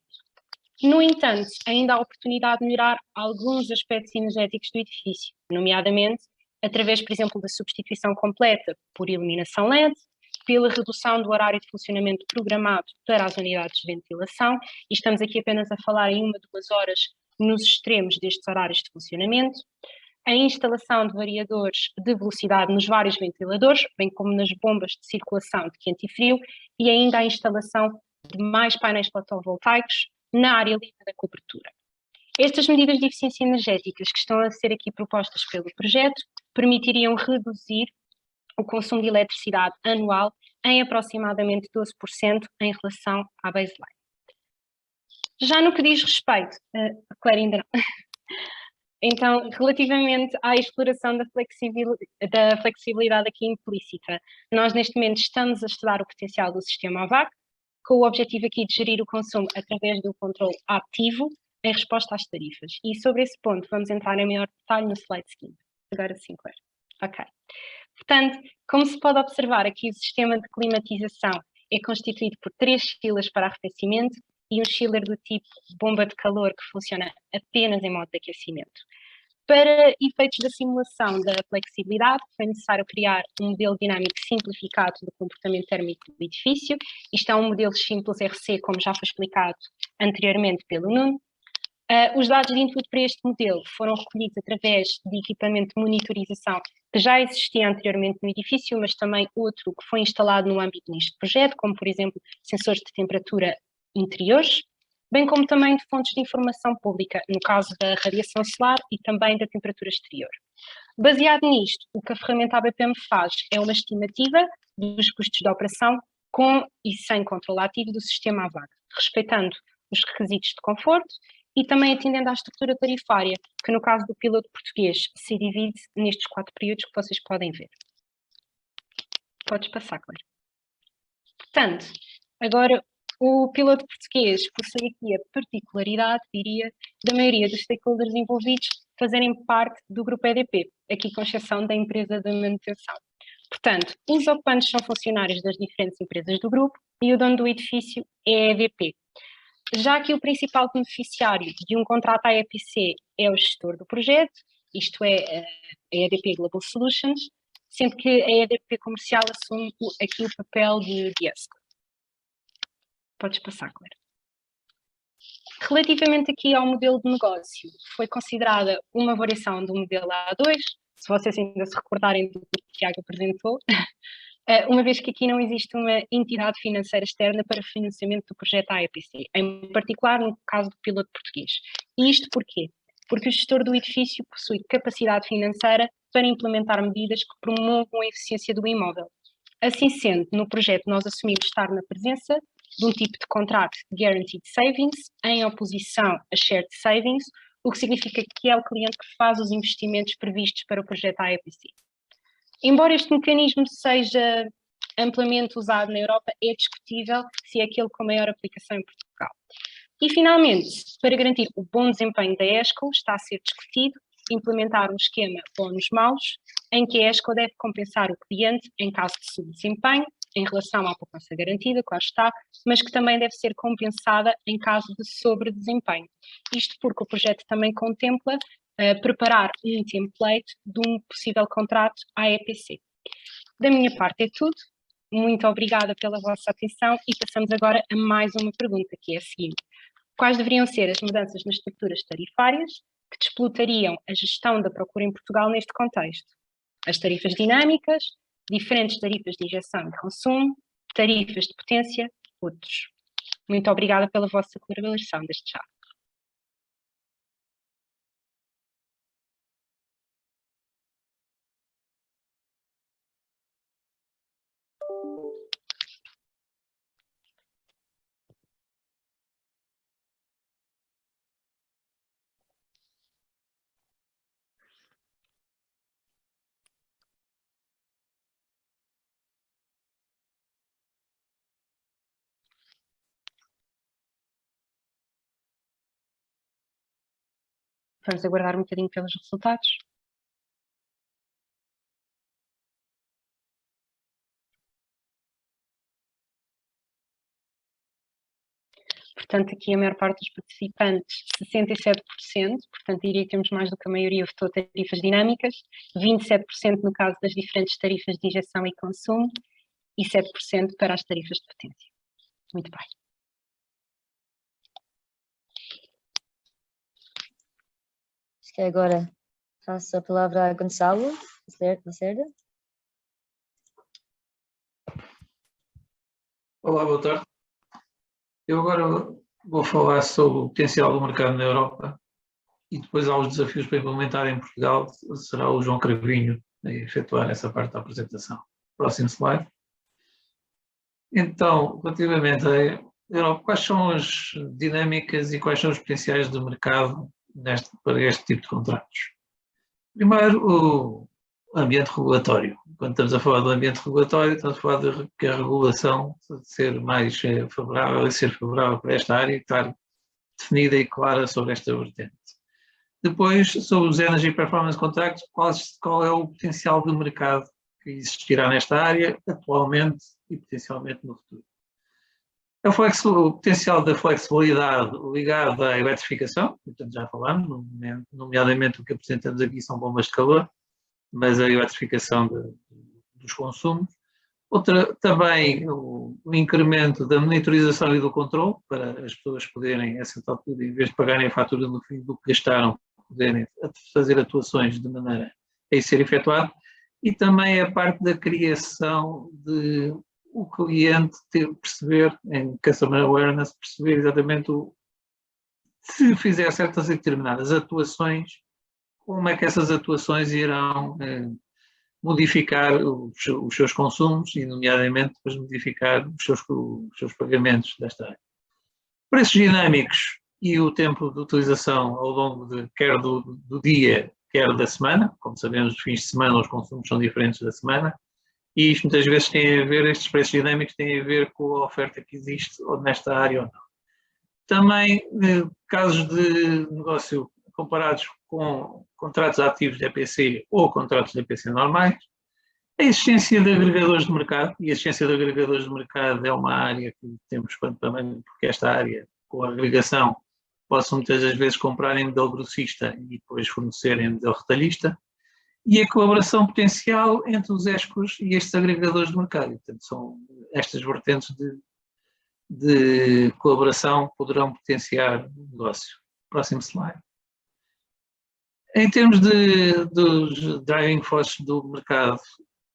No entanto, ainda há oportunidade de melhorar alguns aspectos energéticos do edifício, nomeadamente através, por exemplo, da substituição completa por iluminação LED, pela redução do horário de funcionamento programado para as unidades de ventilação, e estamos aqui apenas a falar em 1 a 2 horas nos extremos destes horários de funcionamento, a instalação de variadores de velocidade nos vários ventiladores, bem como nas bombas de circulação de quente e frio, e ainda a instalação de mais painéis fotovoltaicos na área livre da cobertura. Estas medidas de eficiência energéticas que estão a ser aqui propostas pelo projeto permitiriam reduzir o consumo de eletricidade anual em aproximadamente 12% em relação à baseline. Já no que diz respeito, Claire ainda não, Então, relativamente à exploração da flexibilidade aqui implícita, nós neste momento estamos a estudar o potencial do sistema AVAC, com o objetivo aqui de gerir o consumo através do controle ativo em resposta às tarifas. E sobre esse ponto vamos entrar em maior detalhe no slide seguinte. Agora sim, Claire. Ok. Portanto, como se pode observar aqui, o sistema de climatização é constituído por 3 chillers para arrefecimento e um chiller do tipo bomba de calor que funciona apenas em modo de aquecimento. Para efeitos da simulação da flexibilidade, foi necessário criar um modelo dinâmico simplificado do comportamento térmico do edifício. Isto é um modelo simples RC, como já foi explicado anteriormente pelo Nuno. Os dados de input para este modelo foram recolhidos através de equipamento de monitorização que já existia anteriormente no edifício, mas também outro que foi instalado no âmbito deste projeto, como por exemplo sensores de temperatura interiores, bem como também de fontes de informação pública, no caso da radiação solar e também da temperatura exterior. Baseado nisto, o que a ferramenta ABPM faz é uma estimativa dos custos de operação com e sem controle ativo do sistema AVAC, respeitando os requisitos de conforto e também atendendo à estrutura tarifária, que no caso do piloto português se divide nestes 4 períodos que vocês podem ver. Podes passar, Claire. Portanto, agora o piloto português possui aqui a particularidade, diria, da maioria dos stakeholders envolvidos fazerem parte do grupo EDP, aqui com exceção da empresa de manutenção. Portanto, os ocupantes são funcionários das diferentes empresas do grupo e o dono do edifício é a EDP. Já que o principal beneficiário de um contrato à EPC é o gestor do projeto, isto é, a EDP Global Solutions, sendo que a EDP comercial assume aqui o papel de ESCO. Podes passar, Claire. Relativamente aqui ao modelo de negócio, foi considerada uma variação do modelo A2, se vocês ainda se recordarem do que o Tiago apresentou, uma vez que aqui não existe uma entidade financeira externa para financiamento do projeto AEPC, em particular no caso do piloto português. E isto porquê? Porque o gestor do edifício possui capacidade financeira para implementar medidas que promovam a eficiência do imóvel. Assim sendo, no projeto nós assumimos estar na presença de um tipo de contrato Guaranteed Savings, em oposição a Shared Savings, o que significa que é o cliente que faz os investimentos previstos para o projeto AEPC. Embora este mecanismo seja amplamente usado na Europa, é discutível se é aquele com maior aplicação em Portugal. E, finalmente, para garantir o bom desempenho da ESCO, está a ser discutido implementar um esquema bónus-malus, em que a ESCO deve compensar o cliente em caso de subdesempenho, em relação à poupança garantida, claro está, mas que também deve ser compensada em caso de sobredesempenho. Isto porque o projeto também contempla preparar um template de um possível contrato à EPC. Da minha parte é tudo. Muito obrigada pela vossa atenção e passamos agora a mais uma pergunta, que é a seguinte. Quais deveriam ser as mudanças nas estruturas tarifárias que disputariam a gestão da procura em Portugal neste contexto? As tarifas dinâmicas, diferentes tarifas de injeção e consumo, tarifas de potência, outros. Muito obrigada pela vossa colaboração desde já. Vamos aguardar um bocadinho pelos resultados. Portanto, aqui a maior parte dos participantes, 67%, portanto, diria que temos mais do que a maioria votou tarifas dinâmicas, 27% no caso das diferentes tarifas de injeção e consumo e 7% para as tarifas de potência. Muito bem. Acho que agora passo a palavra a Gonçalo Lacerda. Olá, boa tarde. Eu agora vou falar sobre o potencial do mercado na Europa e depois há os desafios para implementar em Portugal. Será o João Cravinho a efetuar essa parte da apresentação. Próximo slide. Então, relativamente à Europa, quais são as dinâmicas e quais são os potenciais do mercado para este tipo de contratos. Primeiro, o ambiente regulatório. Quando estamos a falar do ambiente regulatório, estamos a falar de que a regulação ser mais favorável e ser favorável para esta área e estar definida e clara sobre esta vertente. Depois, sobre os Energy Performance Contracts, qual é o potencial de mercado que existirá nesta área atualmente e potencialmente no futuro. O potencial da flexibilidade ligado à eletrificação, portanto já falamos, nomeadamente o que apresentamos aqui são bombas de calor, mas a eletrificação dos consumos. Outra, também o incremento da monitorização e do controle, para as pessoas poderem, a certa altura, em vez de pagarem a fatura no fim do que gastaram, poderem fazer atuações de maneira a isso ser efetuado. E também a parte da criação de o cliente perceber, em Customer Awareness, perceber exatamente se fizer certas e determinadas atuações, como é que essas atuações irão modificar os seus consumos e, nomeadamente, depois modificar os seus pagamentos desta área. Preços dinâmicos e o tempo de utilização ao longo quer do dia, quer da semana. Como sabemos, os fins de semana os consumos são diferentes da semana. E isto muitas vezes tem a ver, estes preços dinâmicos têm a ver com a oferta que existe ou nesta área ou não. Também, casos de negócio comparados com contratos ativos de EPC ou contratos de EPC normais, a existência de agregadores de mercado, e a existência de agregadores de mercado é uma área que temos também, porque esta área, com a agregação, possam muitas das vezes comprar em modelo grossista e depois fornecer em modelo retalhista, e a colaboração potencial entre os ESCOs e estes agregadores de mercado. Portanto, são estas vertentes de colaboração poderão potenciar o negócio. Próximo slide. Em termos dos driving forces do mercado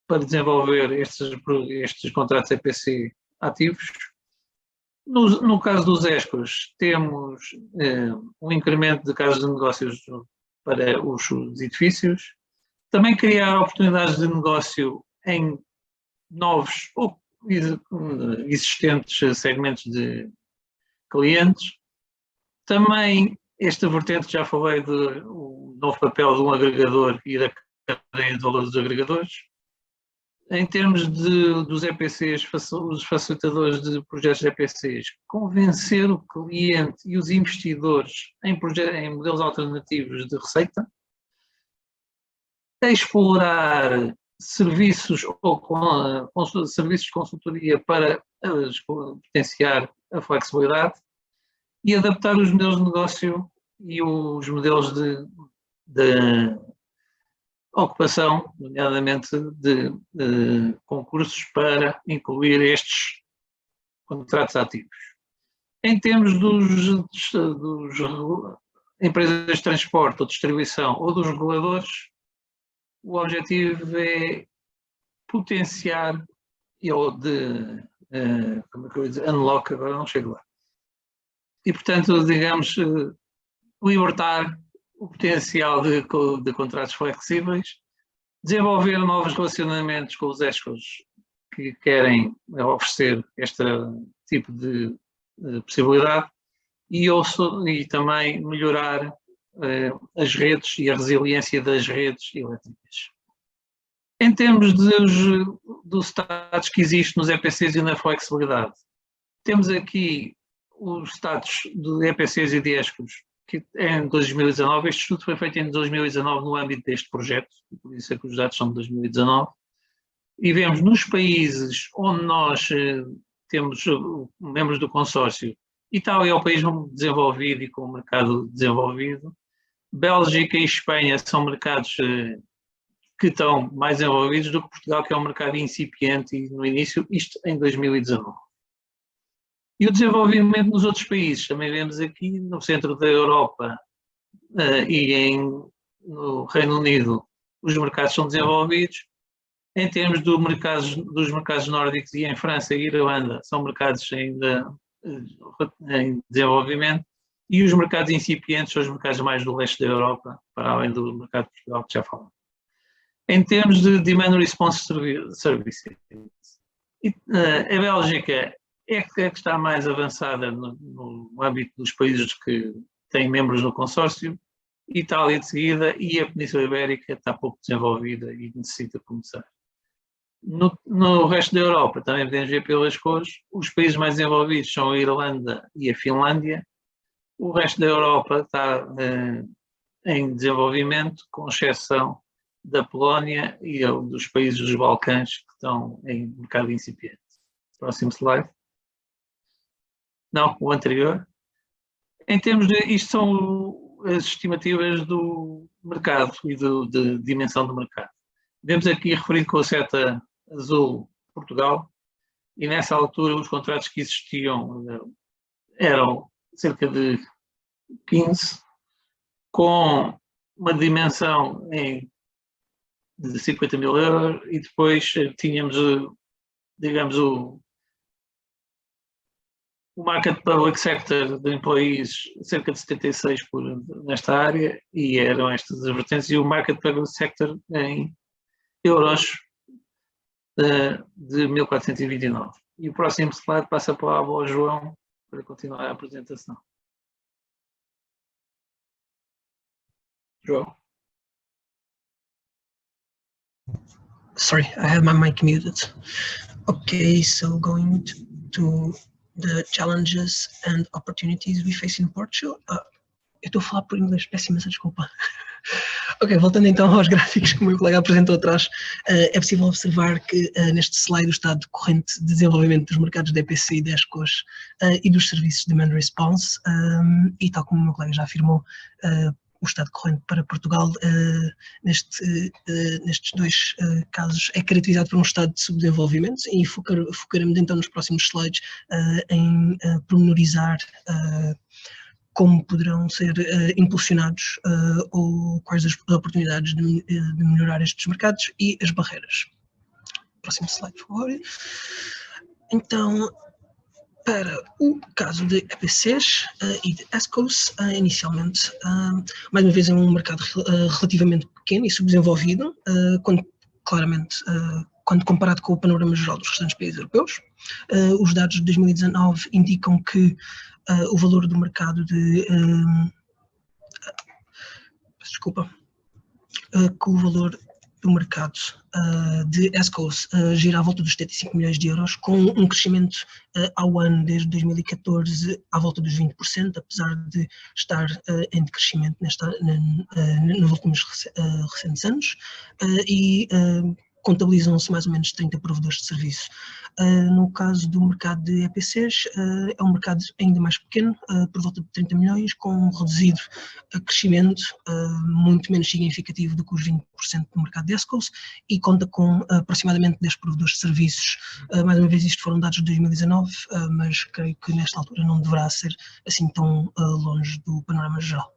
para desenvolver estes contratos EPC ativos, no caso dos ESCOs, temos um incremento de casos de negócios para os edifícios, também criar oportunidades de negócio em novos ou existentes segmentos de clientes. Também esta vertente que já falei do novo papel de um agregador e da cadeia de valor dos agregadores. Em termos dos EPCs, os facilitadores de projetos de EPCs, convencer o cliente e os investidores em modelos alternativos de receita, explorar serviços serviços de consultoria para potenciar a flexibilidade e adaptar os modelos de negócio e os modelos de ocupação, nomeadamente de concursos para incluir estes contratos ativos. Em termos dos empresas de transporte ou distribuição ou dos reguladores, o objetivo é potenciar ou como é que eu ia dizer, unlock, agora não chego lá. E, portanto, digamos, libertar o potencial de contratos flexíveis, desenvolver novos relacionamentos com os ESCOs que querem oferecer este tipo de possibilidade e também melhorar as redes e a resiliência das redes elétricas. Em termos dos status que existem nos EPCs e na flexibilidade, temos aqui os status de EPCs e de ESCOs, que em 2019, este estudo foi feito em 2019 no âmbito deste projeto, por isso é que os dados são de 2019, e vemos nos países onde nós temos membros do consórcio, Itália é o país desenvolvido e com o mercado desenvolvido, Bélgica e Espanha são mercados que estão mais desenvolvidos do que Portugal, que é um mercado incipiente e no início, isto em 2019. E o desenvolvimento nos outros países, também vemos aqui no centro da Europa e no Reino Unido, os mercados são desenvolvidos. Em termos dos mercados nórdicos e em França e Irlanda, são mercados ainda em desenvolvimento. E os mercados incipientes são os mercados mais do leste da Europa, para além do mercado de Portugal que já falamos. Em termos de Demand Response Services, a Bélgica é que está mais avançada no âmbito dos países que têm membros no consórcio, Itália de seguida e a Península Ibérica está pouco desenvolvida e necessita começar. No resto da Europa, também podemos ver pelas cores, os países mais desenvolvidos são a Irlanda e a Finlândia. O resto da Europa está em desenvolvimento, com exceção da Polónia e dos países dos Balcãs, que estão em mercado incipiente. Próximo slide. Não, o anterior. Em termos de... Isto são as estimativas do mercado e de dimensão do mercado. Vemos aqui referido com a seta azul Portugal, e nessa altura os contratos que existiam eram cerca de 15, com uma dimensão de 50 mil euros, e depois tínhamos, digamos, o market public sector de employees, cerca de 76 nesta área, e eram estas as vertentes, e o market public sector em euros de 1429. E o próximo slide passa para o João para continuar a apresentação. João. Sorry, I had my mic muted. Okay, so going to the challenges and opportunities we face in Portugal. Eu estou a falar por inglês, peço imensa desculpa. Ok, voltando então aos gráficos que o meu colega apresentou atrás, é possível observar que neste slide o estado corrente de desenvolvimento dos mercados de EPC e DESCOs e dos serviços de Demand Response, e tal como o meu colega já afirmou, o estado corrente para Portugal nestes dois casos é caracterizado por um estado de subdesenvolvimento, e focaremos então nos próximos slides em pormenorizar como poderão ser impulsionados ou quais as oportunidades de melhorar estes mercados e as barreiras. Próximo slide, por favor. Então, para o caso de EPCs e de ESCOs, inicialmente, mais uma vez é um mercado relativamente pequeno e subdesenvolvido, quando comparado com o panorama geral dos restantes países europeus. Os dados de 2019 indicam que o valor do mercado que o valor do mercado de ESCOs gira à volta dos 75 milhões de euros, com um crescimento ao ano desde 2014 à volta dos 20%, apesar de estar em decrescimento nos últimos recentes anos, e contabilizam-se mais ou menos 30 provedores de serviço. No caso do mercado de EPCs, é um mercado ainda mais pequeno, por volta de 30 milhões, com um reduzido crescimento muito menos significativo do que os 20% do mercado de ESCOs, e conta com aproximadamente 10 provedores de serviços. Mais uma vez, isto foram dados de 2019, mas creio que nesta altura não deverá ser assim tão longe do panorama geral.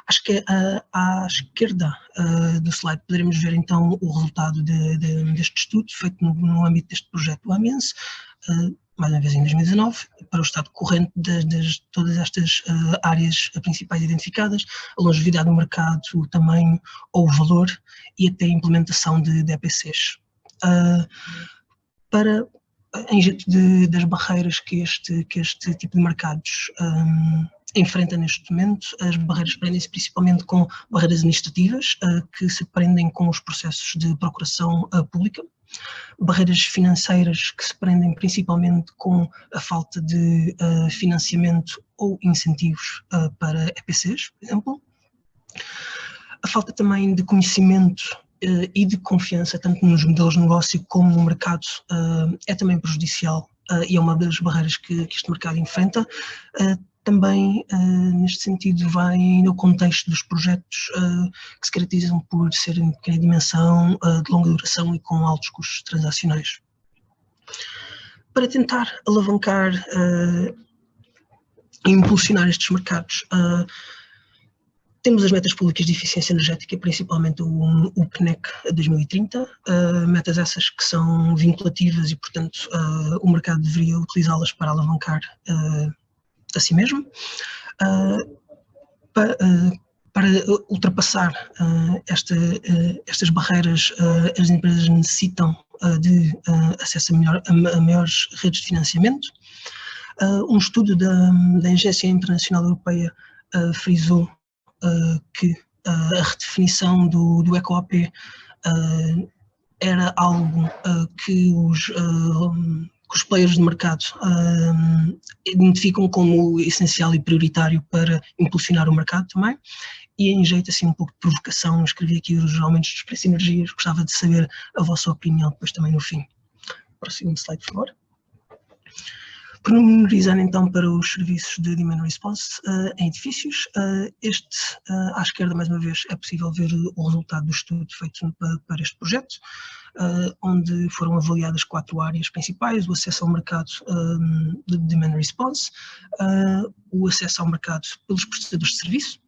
Acho que à esquerda do slide poderemos ver então o resultado deste estudo feito no âmbito deste projeto Amiens, mais uma vez em 2019, para o estado corrente de todas estas áreas principais identificadas, a longevidade do mercado, o tamanho ou o valor e até a implementação de EPCs. Em jeito das barreiras que este tipo de mercados enfrenta neste momento, as barreiras prendem-se principalmente com barreiras administrativas que se prendem com os processos de procuração pública, barreiras financeiras que se prendem principalmente com a falta de financiamento ou incentivos para EPCs, por exemplo, a falta também de conhecimento e de confiança, tanto nos modelos de negócio como no mercado, é também prejudicial e é uma das barreiras que este mercado enfrenta. Também, neste sentido, vai no contexto dos projetos que se caracterizam por serem de pequena dimensão, de longa duração e com altos custos transacionais. Para tentar alavancar e impulsionar estes mercados, temos as metas públicas de eficiência energética, principalmente o PNEC 2030, metas essas que são vinculativas e, portanto, o mercado deveria utilizá-las para alavancar a si mesmo. Para ultrapassar estas barreiras, as empresas necessitam de acesso a maiores redes de financiamento. Um estudo da Agência Internacional Europeia frisou que a redefinição do EcoAP era algo que os players de mercado identificam como essencial e prioritário para impulsionar o mercado também. E em jeito assim um pouco de provocação, escrevi aqui os aumentos dos preços de energias, gostava de saber a vossa opinião depois também no fim. Próximo slide, por favor. Pormenorizando então para os serviços de Demand Response em edifícios, à esquerda mais uma vez é possível ver o resultado do estudo feito para este projeto, onde foram avaliadas 4 áreas principais: o acesso ao mercado de Demand Response, o acesso ao mercado pelos prestadores de serviço,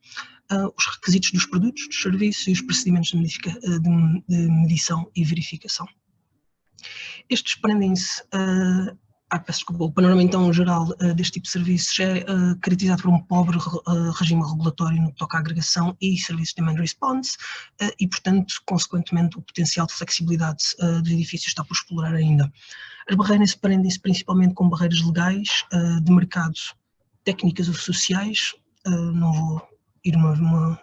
os requisitos dos produtos, dos serviços e os procedimentos de medição e verificação. Estes prendem-se peço desculpa, o panorama então geral deste tipo de serviços é caracterizado por um pobre regime regulatório no que toca à agregação e serviços de demand response e, portanto, consequentemente, o potencial de flexibilidade dos edifícios está por explorar ainda. As barreiras prendem-se principalmente com barreiras legais, de mercado, técnicas ou sociais, não vou ir uma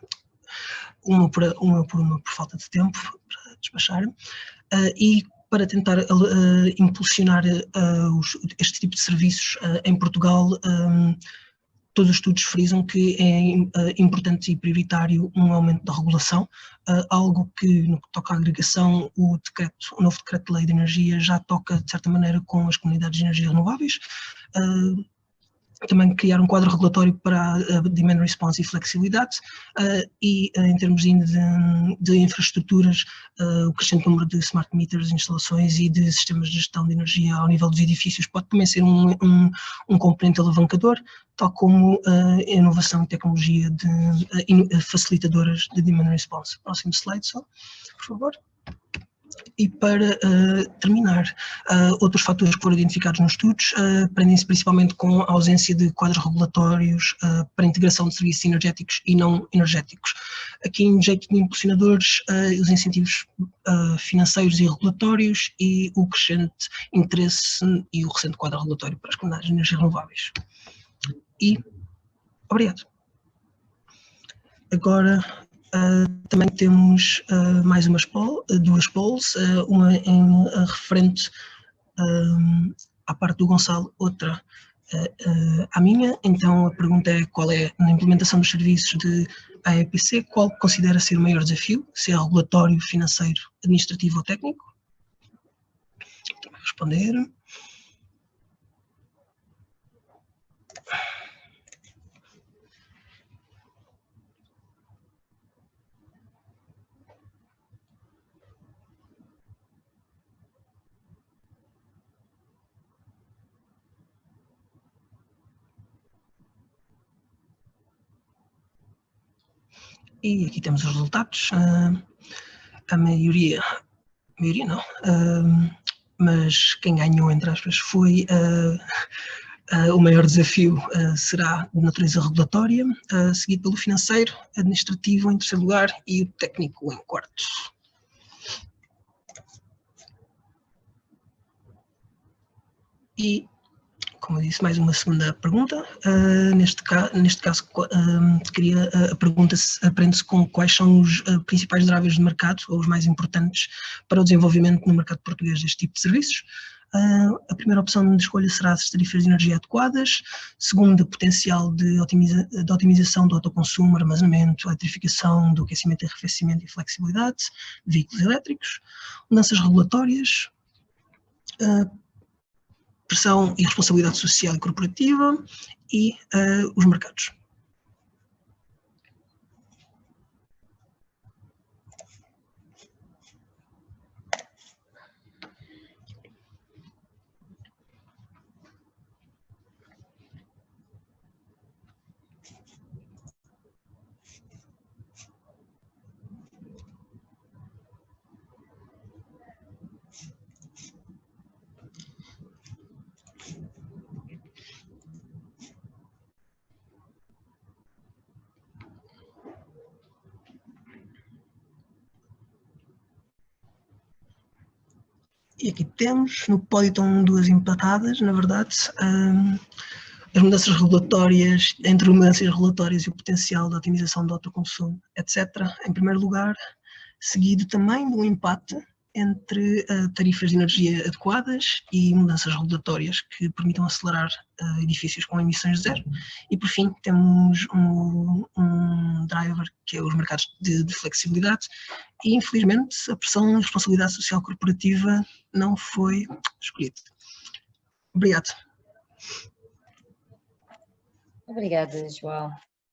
por uma por falta de tempo para despachar, e para tentar impulsionar este tipo de serviços em Portugal, todos os estudos frisam que é importante e prioritário um aumento da regulação, algo que, no que toca à agregação, o novo Decreto-Lei de Energia já toca, de certa maneira, com as comunidades de energias renováveis. Também criar um quadro regulatório para a demand response e flexibilidade, e em termos de infraestruturas, o crescente número de smart meters, instalações e de sistemas de gestão de energia ao nível dos edifícios pode também ser um componente alavancador, tal como a inovação e tecnologia facilitadoras de demand response. Próximo slide só, por favor. E para terminar, outros fatores que foram identificados nos estudos prendem-se principalmente com a ausência de quadros regulatórios para a integração de serviços energéticos e não energéticos. Aqui, em jeito de impulsionadores, os incentivos financeiros e regulatórios e o crescente interesse e o recente quadro regulatório para as comunidades de energias renováveis. E obrigado. Agora, também temos mais duas polls, uma referente à parte do Gonçalo, outra à minha. Então a pergunta é: qual é, na implementação dos serviços de AEPC, qual considera ser o maior desafio, se é regulatório, financeiro, administrativo ou técnico? Vou responder. E aqui temos os resultados. A maioria não, mas quem ganhou, entre aspas, foi o maior desafio será de natureza regulatória, seguido pelo financeiro, administrativo em terceiro lugar e o técnico em quarto. E, como eu disse, mais uma segunda pergunta. Neste caso, a pergunta aprende-se com quais são os principais drivers de mercado, ou os mais importantes para o desenvolvimento no mercado português deste tipo de serviços. A primeira opção de escolha será as tarifas de energia adequadas, segunda, potencial de otimização do autoconsumo, armazenamento, eletrificação, do aquecimento e arrefecimento e flexibilidade de veículos elétricos, mudanças regulatórias, pressão e responsabilidade social e corporativa e os mercados. E aqui temos, no pódio estão duas empatadas, na verdade. as mudanças regulatórias, entre mudanças regulatórias e o potencial da otimização do autoconsumo, etc., em primeiro lugar, seguido também do empate entre tarifas de energia adequadas e mudanças regulatórias que permitam acelerar edifícios com emissões zero. E, por fim, temos um driver, que é os mercados de flexibilidade, e, infelizmente, a pressão e responsabilidade social corporativa não foi escolhida. Obrigado. Obrigada, João.